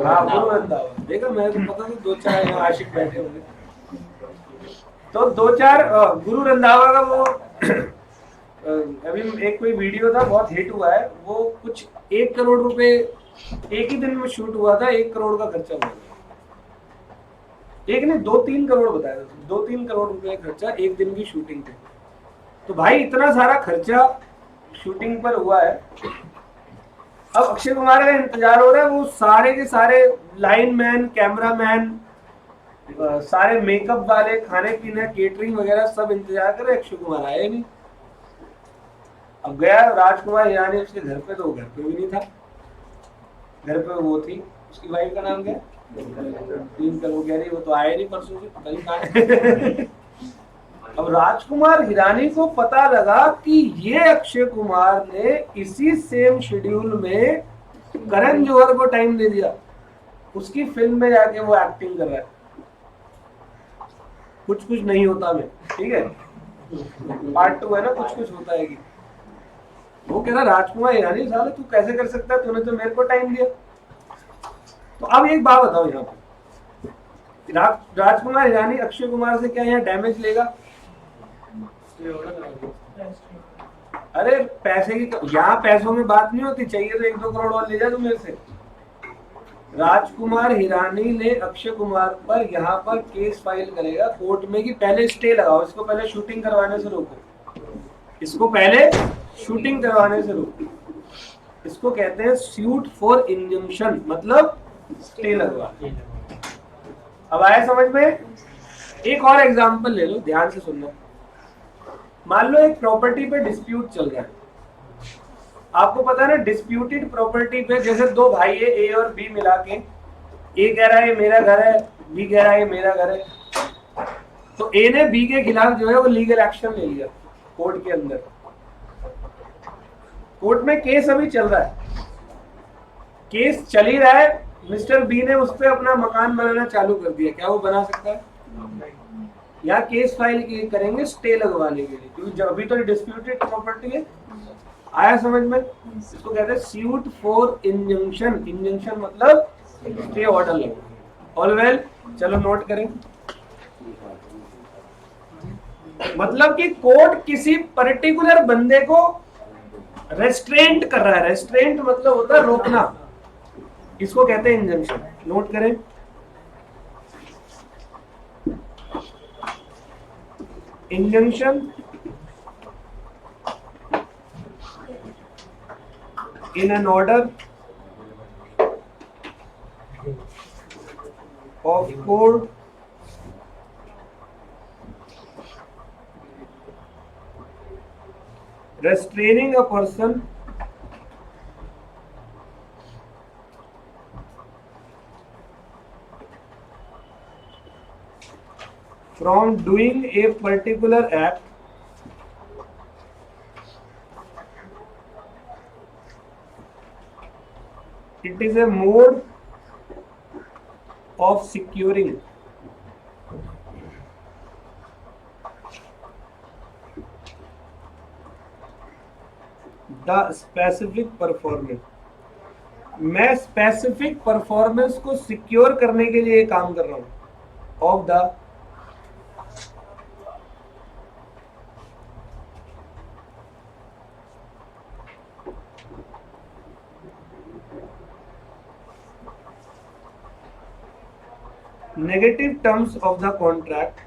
हाँ, गुरु रंधावा। देखा, मैं तो पता नहीं 2-4 यहाँ आशिक बैठे होंगे, तो 2-4 गुरु रंधावा का वो अभी एक कोई वीडियो था, बहुत हिट हुआ है वो, कुछ 1 करोड़ रुपए एक ही दिन में शूट हुआ था, 1 करोड़ का खर्चा हुआ। एक ने 2-3 करोड़ बताया, 2-3 करोड़ रुपए खर्चा एक दिन की शूटिंग पे। तो भाई इतना सारा खर्चा शूटिंग पर हुआ है। अब अक्षय कुमार का इंतजार हो रहा है, वो सारे के सारे लाइन मैन, कैमरा मैन, सारे मेकअप वाले, खाने पीने, केटरिंग वगैरह सब इंतजार कर रहे, अक्षय कुमार आए नहीं। अब गया राजकुमार हिरानी उसके घर पे, तो वो घर पे भी नहीं था। घर पे वो थी, उसकी वाइफ का नाम क्या? 3 करोड़ कह रही, वो तो आए नहीं परसों से, पता नहीं कहाँ। अब राजकुमार हिरानी को पता लगा कि ये अक्षय कुमार ने इसी सेम शेड्यूल में करण जौहर को टाइम दे दिया, उसकी फिल्म में जाके वो एक्टिंग कर रहा है। कुछ कुछ नहीं होता में, ठीक है, पार्ट 2 है ना, कुछ कुछ होता है कि वो कह रहा राजकुमार हिरानी, साले तू कैसे कर सकता है, तूने तो मेरे को टाइम दिया। तो अब एक बात बताओ, यहाँ पे राजकुमार हिरानी अक्षय कुमार से क्या यहाँ डैमेज लेगा? अरे पैसे की यहाँ पैसों में बात नहीं होती, चाहिए तो 1-2 करोड़ और ले जा तू मेरे से। राजकुमार हिरानी ने अक्षय कुमार पर यहाँ पर केस फाइल करेगा कोर्ट में कि पहले स्टे लगाओ, इसको पहले शूटिंग करवाने से रोको, इसको पहले शूटिंग करवाने से रोको। इसको कहते हैं सूट फॉर इंजंक्शन, मतलब स्टे लगवा। अब आया समझ में? एक और एग्जांपल ले लो, ध्यान से सुनना। मान लो एक प्रॉपर्टी पे डिस्प्यूट चल रहा है, आपको पता है ना डिस्प्यूटेड प्रॉपर्टी पे जैसे दो भाई है ए और बी मिला के, ए कह रहा है ये मेरा घर है, बी कह रहा है ये मेरा घर है, तो ए ने बी के खिलाफ जो है वो लीगल एक्शन ले लिया कोर्ट के अंदर। कोर्ट में केस अभी चल रहा है, केस चल ही रहा है, मिस्टर बी ने उस पर अपना मकान बनाना चालू कर दिया, क्या वो बना सकता है? या केस फाइल करेंगे स्टे लगवाने के लिए, क्योंकि अभी तो डिस्प्यूटेड प्रॉपर्टी है। आया समझ में? इसको कहते हैं सूट फॉर इंजंक्शन। इंजंक्शन मतलब स्टे ऑर्डर लगवाना। ऑल वेल, चलो नोट करें। मतलब कि कोर्ट किसी पर्टिकुलर बंदे को रेस्ट्रेंट कर रहा है। रेस्ट्रेंट मतलब होता है रोकना, इसको कहते हैं इंजंक्शन। नोट करें, injunction in an order of court restraining a person from doing a particular act it is a mode of securing the specific performance। मैं स्पेसिफिक परफॉर्मेंस को सिक्योर करने के लिए काम कर रहा हूं। Of the negative terms of the contract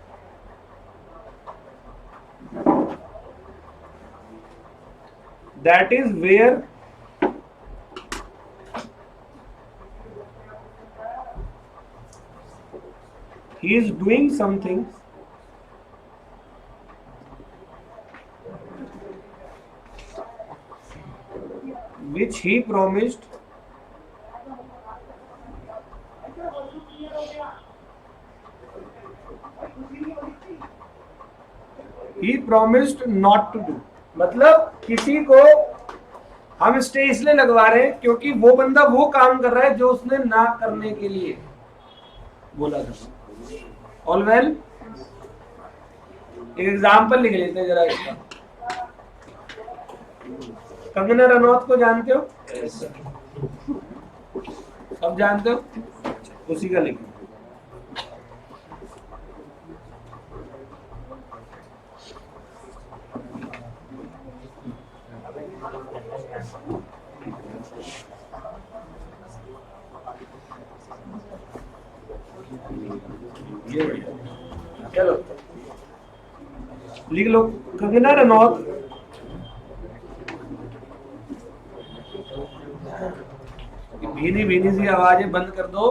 that is where he is doing something which he promised not to do। मतलब किसी को हम स्टे इसलिए लगवा रहे हैं क्योंकि वो बंदा वो काम कर रहा है जो उसने ना करने के लिए बोला था। ऑल वेल, एक एग्जाम्पल लिख लेते हैं जरा इसका। कंगना रनौत को जानते हो? सब जानते हो? उसी का लिखो। ये बढ़िया, चलो लिख लो। कंगना रनौत भीनी भीनी सी आवाजें बंद कर दो।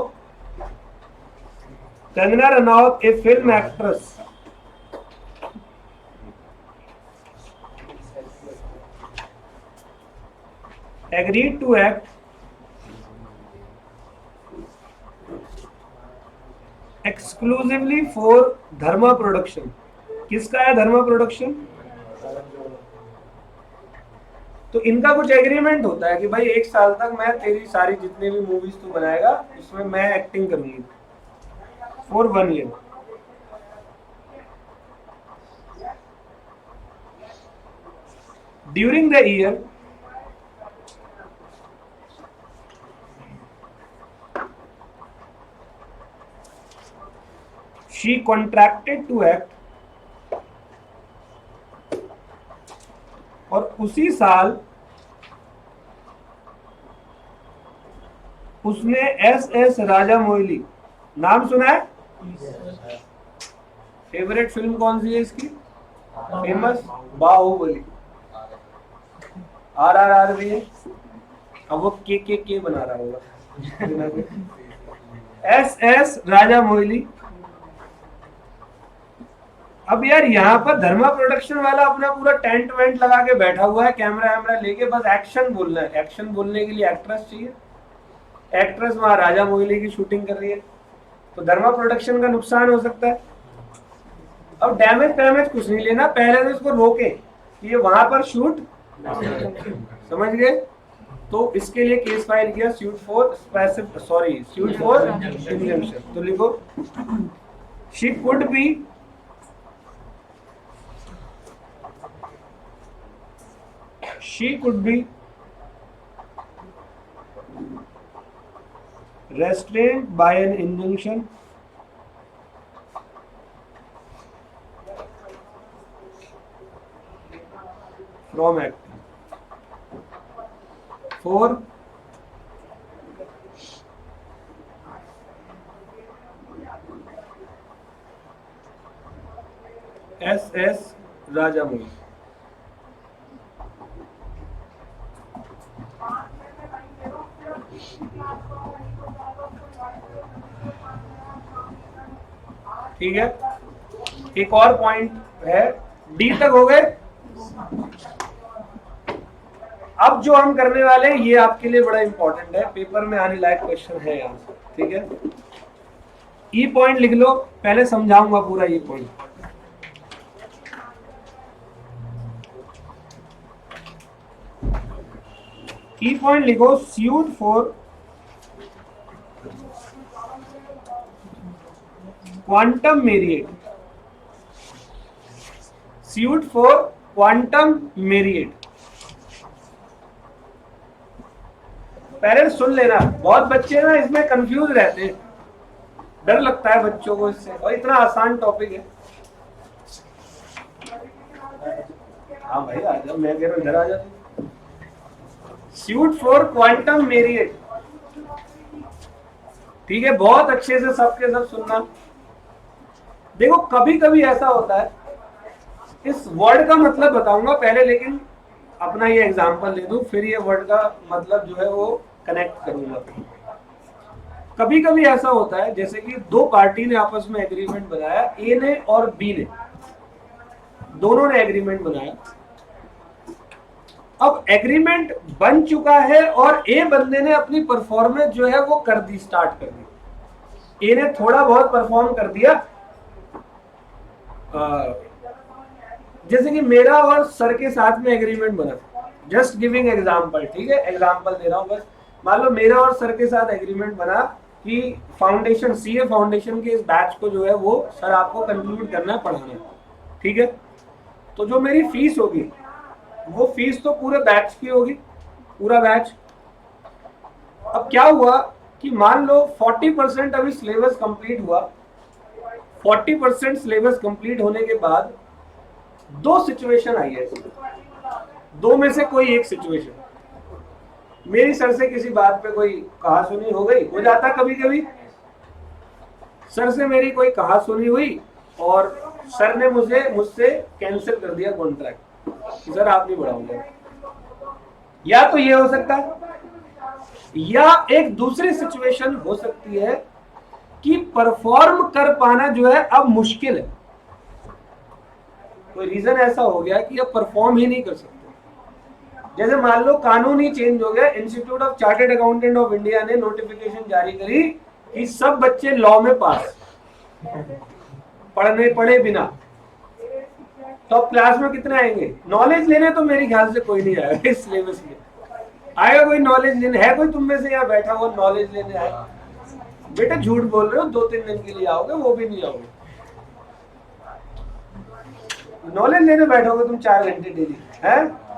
Kangana Ranaut a film actress agreed to act exclusively for Dharma production. किसका है धर्मा प्रोडक्शन? तो इनका कुछ एग्रीमेंट होता है कि भाई 1 साल तक मैं तेरी सारी जितने भी मूवीज तू बनाएगा उसमें मैं एक्टिंग करूंगी for 1 year। During the year she contracted to act, और उसी साल उसने एस राजामौली, नाम सुना है? फेवरेट फिल्म कौन सी है इसकी? फेमस बाहुबली। RRR भी है। अब वो के बना रहा होगा। एस राजामौली। अब यार यहाँ पर धर्मा प्रोडक्शन वाला अपना पूरा टेंट वेंट लगा के बैठा हुआ है, कैमरा वैमरा लेके, बस एक्शन बोलना है। एक्शन बोलने के लिए एक्ट्रेस चाहिए, एक्ट्रेस वहां राजामौली की शूटिंग कर रही है, तो धर्मा प्रोडक्शन का नुकसान हो सकता है। अब डैमेज कुछ नहीं लेना, पहले तो इसको रोके कि ये वहां पर शूट, समझ गए? तो इसके लिए केस फाइल किया, सूट फॉर इंजंक्शन। तो लिखो she could be restrained by an injunction from acting for SS Rajamouli। ठीक है, एक और पॉइंट है, डी तक हो गए। अब जो हम करने वाले हैं ये आपके लिए बड़ा इंपॉर्टेंट है, पेपर में आने लायक क्वेश्चन है यहाँ से, ठीक है? ई पॉइंट लिख लो, पहले समझाऊंगा पूरा ई पॉइंट। ई पॉइंट लिखो, suit for quantum meruit. Suit for quantum meruit. Parents सुन लेना, बहुत बच्चे ना इसमें कंफ्यूज रहते हैं, डर लगता है बच्चों को इससे, और इतना आसान टॉपिक है। हाँ भाई आ जाओ, मैं कह रहा हूँ इधर आ जाओ। सूट फॉर क्वांटम मेरिएट, ठीक है? बहुत अच्छे से सबके सब सुनना। देखो कभी कभी ऐसा होता है, इस वर्ड का मतलब बताऊंगा पहले, लेकिन अपना ये एग्जांपल ले दूं, फिर ये वर्ड का मतलब जो है वो कनेक्ट करूंगा। कभी कभी ऐसा होता है जैसे कि दो पार्टी ने आपस में एग्रीमेंट बनाया, ए ने और बी ने, दोनों ने एग्रीमेंट बनाया। अब एग्रीमेंट बन चुका है और ए बंदे ने अपनी परफॉर्मेंस जो है वो कर दी, स्टार्ट कर दी। ए ने थोड़ा बहुत परफॉर्म कर दिया, जैसे कि मेरा और सर के साथ में एग्रीमेंट बना, जस्ट गिविंग एग्जांपल, ठीक है? एग्जांपल दे रहा हूं बस। मान लो मेरा और सर के साथ एग्रीमेंट बना कि फाउंडेशन, सीए फाउंडेशन के इस बैच को जो है वो सर आपको कंक्लूड करना है, पढ़ाना है, ठीक है? तो जो मेरी फीस होगी वो फीस तो पूरे बैच की होगी, पूरा बैच। अब क्या हुआ कि मान लो 40% अभी सिलेबस कंप्लीट हुआ। 40% सिलेबस कंप्लीट होने के बाद दो सिचुएशन आई है, दो में से कोई एक सिचुएशन, मेरी सर से किसी बात पे कोई कहा सुनी हो गई, हो जाता कभी कभी। सर से मेरी कोई कहा सुनी हुई और सर ने मुझसे कैंसिल कर दिया कॉन्ट्रैक्ट, सर आप नहीं बढ़ाओगे। या तो ये हो सकता है, या एक दूसरी सिचुएशन हो सकती है कि परफॉर्म कर पाना जो है अब मुश्किल है। कोई रीजन ऐसा हो गया कि अब परफॉर्म ही नहीं कर सकते। जैसे मान लो कानून ही चेंज हो गया, institute of chartered accountant of India ने नोटिफिकेशन जारी करी कि सब बच्चे लॉ में पास, पढ़े बिना। तो अब क्लास में कितने आएंगे? नॉलेज लेने तो मेरे ख्याल से कोई नहीं आएगा इस सिलेबस में। आएगा कोई नॉलेज लेने? है कोई तुम में से यहाँ बैठा हुआ नॉलेज लेने आए? बेटा झूठ बोल रहे हो, 2-3 दिन के लिए आओगे, वो भी नहीं आओगे। नॉलेज लेने बैठोगे तुम 4 घंटे डेली, है?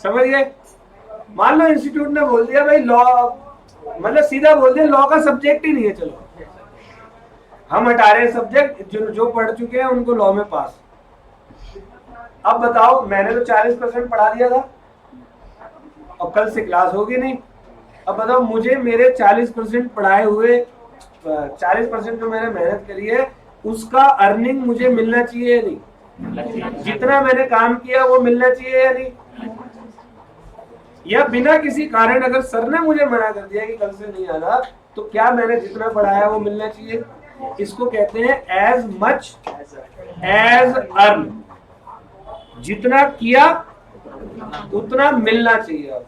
समझ गए? मान लो इंस्टीट्यूट ने बोल दिया भाई लॉ, मतलब सीधा बोल दिया लॉ का सब्जेक्ट ही नहीं है, चलो हम हटा रहे हैं सब्जेक्ट, जो पढ़ चुके हैं उनको लॉ में पास। अब बताओ, मैंने तो 40% पढ़ा दिया था और कल से क्लास होगी नहीं। अब बताओ, मुझे मेरे 40% पढ़ाए हुए, 40% जो मैंने मेहनत करी है उसका अर्निंग मुझे मिलना चाहिए या नहीं? जितना मैंने काम किया वो मिलना चाहिए या नहीं? या बिना किसी कारण अगर सर ने मुझे मना कर दिया कि कल से नहीं आना, तो क्या मैंने जितना पढ़ाया वो मिलना चाहिए? इसको कहते हैं एज मच एज अर्न। जितना किया उतना मिलना चाहिए। अब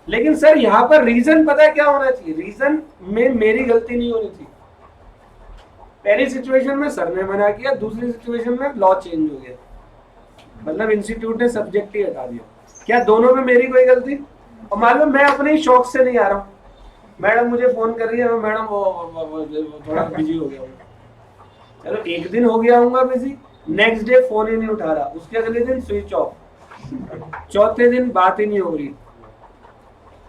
लेकिन सर यहाँ पर रीजन पता है क्या होना चाहिए? रीजन में मेरी गलती नहीं होनी चाहिए। पहली सिचुएशन में सर ने मना किया, दूसरी सिचुएशन में लॉ चेंज हो गया, मतलब इंस्टीट्यूट ने सब्जेक्ट ही हटा दिया। क्या दोनों में मेरी कोई गलती? और मान लो मैं अपने ही शौक से नहीं आ रहा हूँ, मैडम मुझे फोन कर रही है, मैडम वो थोड़ा बिजी हो गया हूँ। चलो एक दिन हो गया हूँ बिजी, नेक्स्ट डे फोन ही नहीं उठा रहा, उसके अगले दिन स्विच ऑफ, चौथे दिन बात ही नहीं हो रही।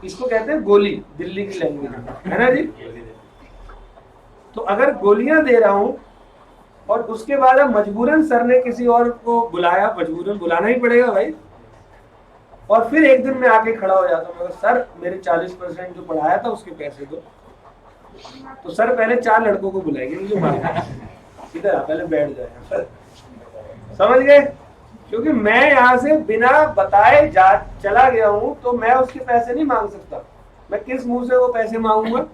इसको कहते हैं गोली, दिल्ली की लैंग्वेज है ना जी। तो अगर गोलियां दे रहा हूं और उसके बाद मजबूरन सर ने किसी और को बुलाया, मजबूरन बुलाना ही पड़ेगा भाई, और फिर एक दिन में आके खड़ा हो जाता हूँ, सर मेरे 40% जो पढ़ाया था उसके पैसे दो, तो सर पहले 4 लड़कों को बुलाएंगे, मुझे इधर पहले बैठ जाए, समझ गए? क्योंकि मैं यहाँ से बिना बताए चला गया हूँ, तो मैं उसके पैसे नहीं मांग सकता। मैं किस मुंह से वो पैसे मांगूंगा?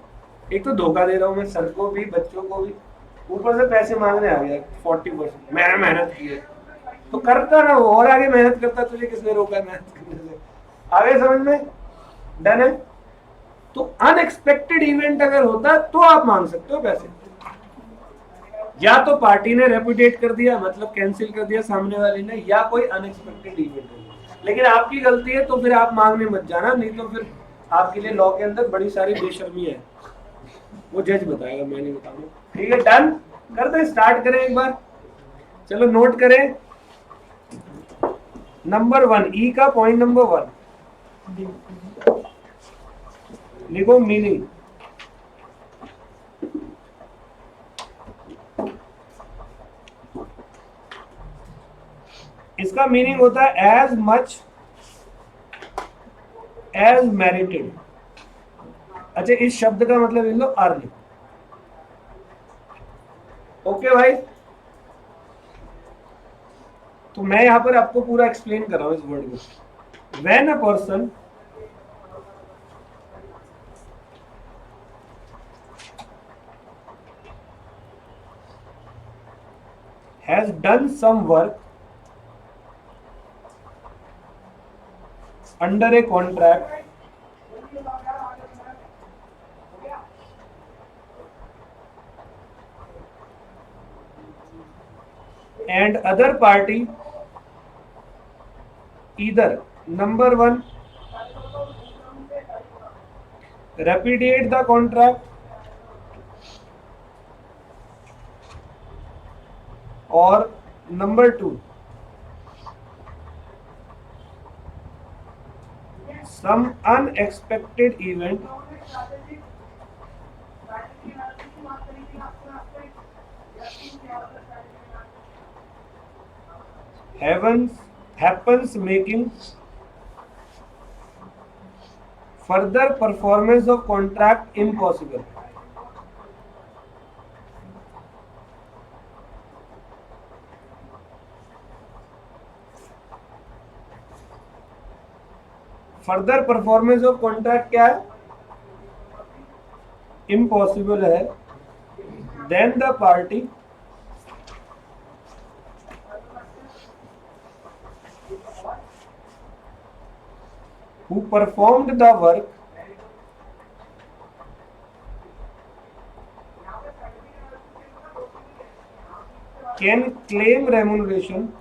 एक तो धोखा दे रहा हूँ मैं सर को भी, बच्चों को भी, ऊपर से पैसे मांगने आ गया 40%। मैंने मेहनत की है तो करता ना, वो और आगे मेहनत करता, तुझे किसने रोका है मेहनत करने से? आगे समझ में? डन है? तो अनएक्सपेक्टेड इवेंट अगर होता तो आप मांग सकते हो पैसे। या तो पार्टी ने रेपुटेट कर दिया, मतलब कैंसिल कर दिया सामने वाले ने, या कोई अनएक्सपेक्टेड इवेंट हो, लेकिन आपकी गलती है तो फिर आप मांगने मत जाना, नहीं तो फिर आपके लिए लॉ के अंदर बड़ी सारी बेशर्मी है, वो जज बताएगा, मैं नहीं बताऊंगा। ठीक है, डन करते हैं, स्टार्ट करें एक बार। चलो नोट करें, नंबर 1, ई का पॉइंट नंबर 1 लिखो, मीनिंग। इसका मीनिंग होता है एज मच एज मेरिटेड। अच्छा, इस शब्द का मतलब इन लो अर्न। ओके भाई, तो मैं यहां पर आपको पूरा एक्सप्लेन कर रहा हूं इस वर्ड को। When a person has done some work under a contract and other party either number 1 repudiate the contract or number 2 some unexpected event happens making further performance of contract impossible. Further performance of contract क्या है? इम्पॉसिबल है। Then the party who performed the work can claim remuneration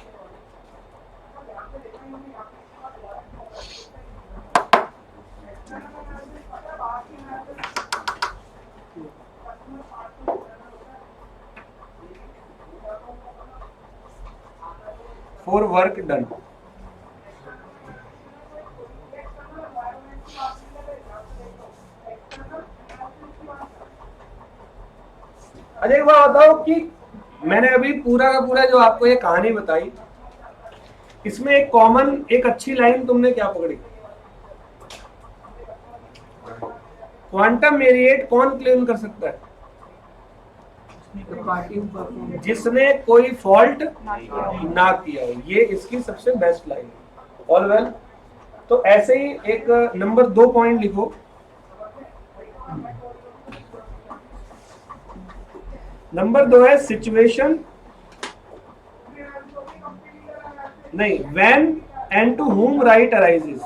for work done. अच्छा एक बात बताओ कि मैंने अभी पूरा का पूरा जो आपको ये कहानी बताई, इसमें एक कॉमन, एक अच्छी लाइन तुमने क्या पकड़ी? क्वांटम मेरिएट कौन क्लेम कर सकता है? जिसने कोई फॉल्ट ना किया हो। ये इसकी सबसे बेस्ट लाइन है। All well. तो ऐसे ही एक नंबर 2 पॉइंट लिखो। नंबर 2 है सिचुएशन, नहीं, when and to whom right arises।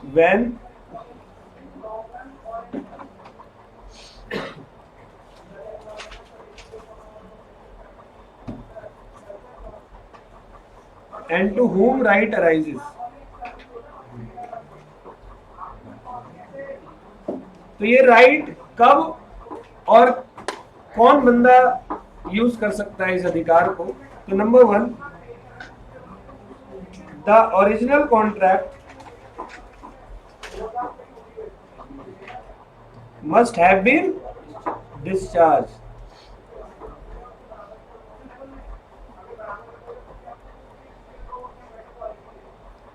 व्हेन and to whom right arises। तो ये राइट कब और कौन बंदा यूज कर सकता है इस अधिकार को? तो number 1, the original contract must have been discharge.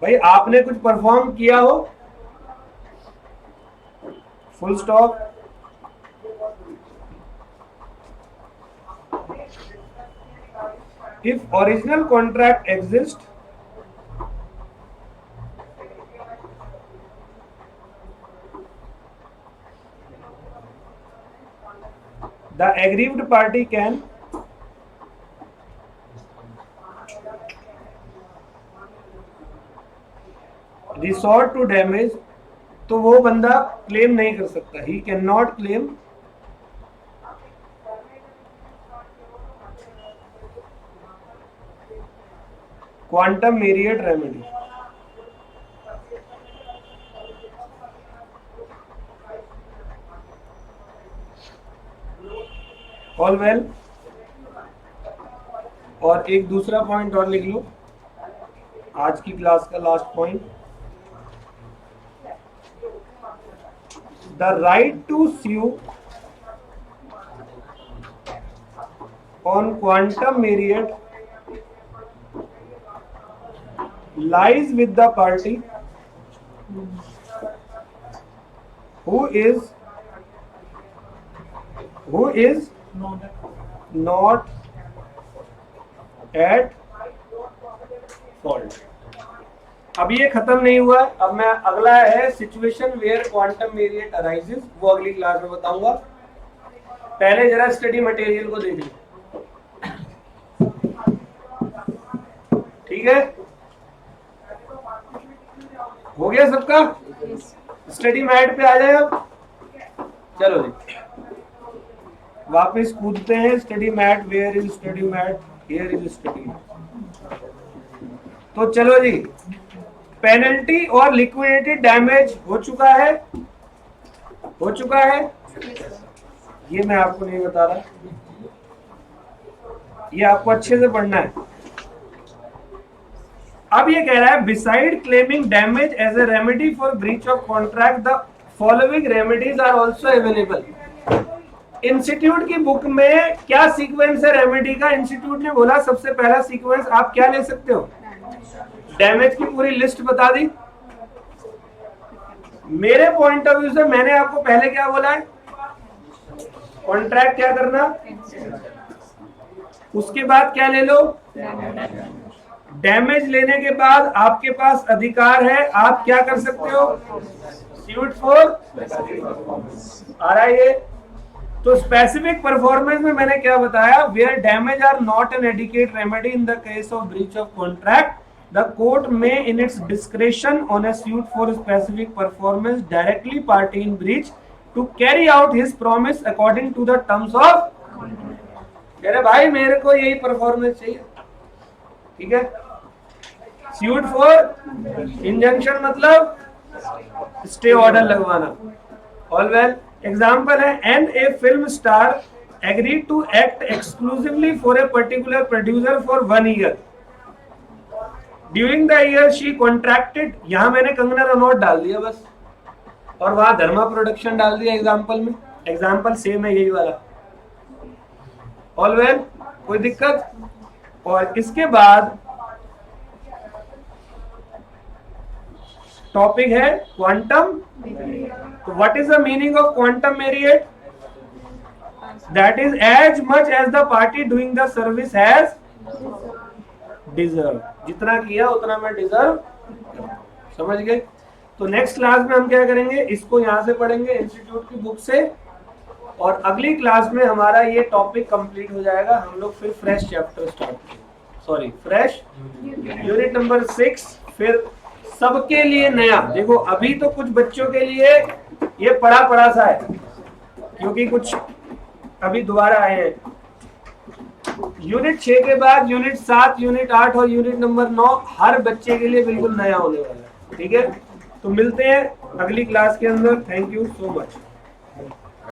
भाई आपने कुछ परफॉर्म किया हो, full stop. If original contract exist, the aggrieved party can resort to damage। तो वो बंदा क्लेम नहीं कर सकता, he cannot claim quantum merit remedy। All well. और एक दूसरा पॉइंट और लिख लो, आज की क्लास का last point, the right to sue on quantum merit lies with the party who is not at fault। अब ये खत्म नहीं हुआ, अब मैं अगला है situation where quantum merit arises, वो अगली क्लास में बताऊंगा। पहले जरा स्टडी मटेरियल को देख लो, ठीक है? हो गया सबका? स्टडी मैट पे आ जाए अब। चलो जी वापस कूदते हैं। Study mat, where is study mat? Here is study. तो चलो जी, पेनल्टी और लिक्विडेटेड डैमेज हो चुका है, हो चुका है। ये मैं आपको नहीं बता रहा, ये आपको अच्छे से पढ़ना है। अब ये कह रहा है beside claiming damage as a remedy for breach of contract the following remedies are also available. Institute की बुक में क्या सीक्वेंस है रेमेडी का? इंस्टीट्यूट ने बोला सबसे पहला सीक्वेंस आप क्या ले सकते हो? डैमेज की पूरी लिस्ट बता दी। मेरे पॉइंट ऑफ व्यू से मैंने आपको पहले क्या बोला है? कॉन्ट्रैक्ट क्या करना, उसके बाद क्या ले लो? डैमेज लेने के बाद आपके पास अधिकार है, आप क्या कर सकते हो? सूट फॉर, आ रहा है ये? तो स्पेसिफिक परफॉर्मेंस में मैंने क्या बताया? Where damage are not an adequate remedy in the case of breach of contract, the court may in its discretion on a suit for specific performance directly party in breach to carry out his promise according to the terms of। अरे भाई मेरे को यही परफॉर्मेंस चाहिए, ठीक है? सूट फॉर इंजंक्शन मतलब स्टे ऑर्डर लगवाना। All well. एग्जाम्पल है, and a film star agree to act exclusively for a particular producer for 1 year. During the year she contracted, यहां मैंने कंगना रनौत डाल दिया बस, और वहां धर्मा प्रोडक्शन डाल दिया एग्जाम्पल में। एग्जाम्पल सेम है यही वाला। ऑल वेल, कोई दिक्कत? और इसके बाद टॉपिक है क्वांटम। तो what is the meaning of quantum merit? That is as much as the party doing the service has deserve. जितना किया उतना मैं डिजर्व। समझ गए? तो नेक्स्ट क्लास में हम क्या करेंगे, इसको यहां से पढ़ेंगे इंस्टीट्यूट की बुक से, और अगली क्लास में हमारा ये टॉपिक कंप्लीट हो जाएगा। हम लोग फिर fresh chapter start, sorry fresh unit number 6, फिर सबके लिए नया। देखो अभी तो कुछ बच्चों के लिए ये पढ़ा सा है, क्योंकि कुछ अभी दोबारा आए हैं। यूनिट 6 के बाद यूनिट 7, यूनिट 8 और यूनिट नंबर 9 हर बच्चे के लिए बिल्कुल नया होने वाला है। ठीक है, तो मिलते हैं अगली क्लास के अंदर। Thank you so much.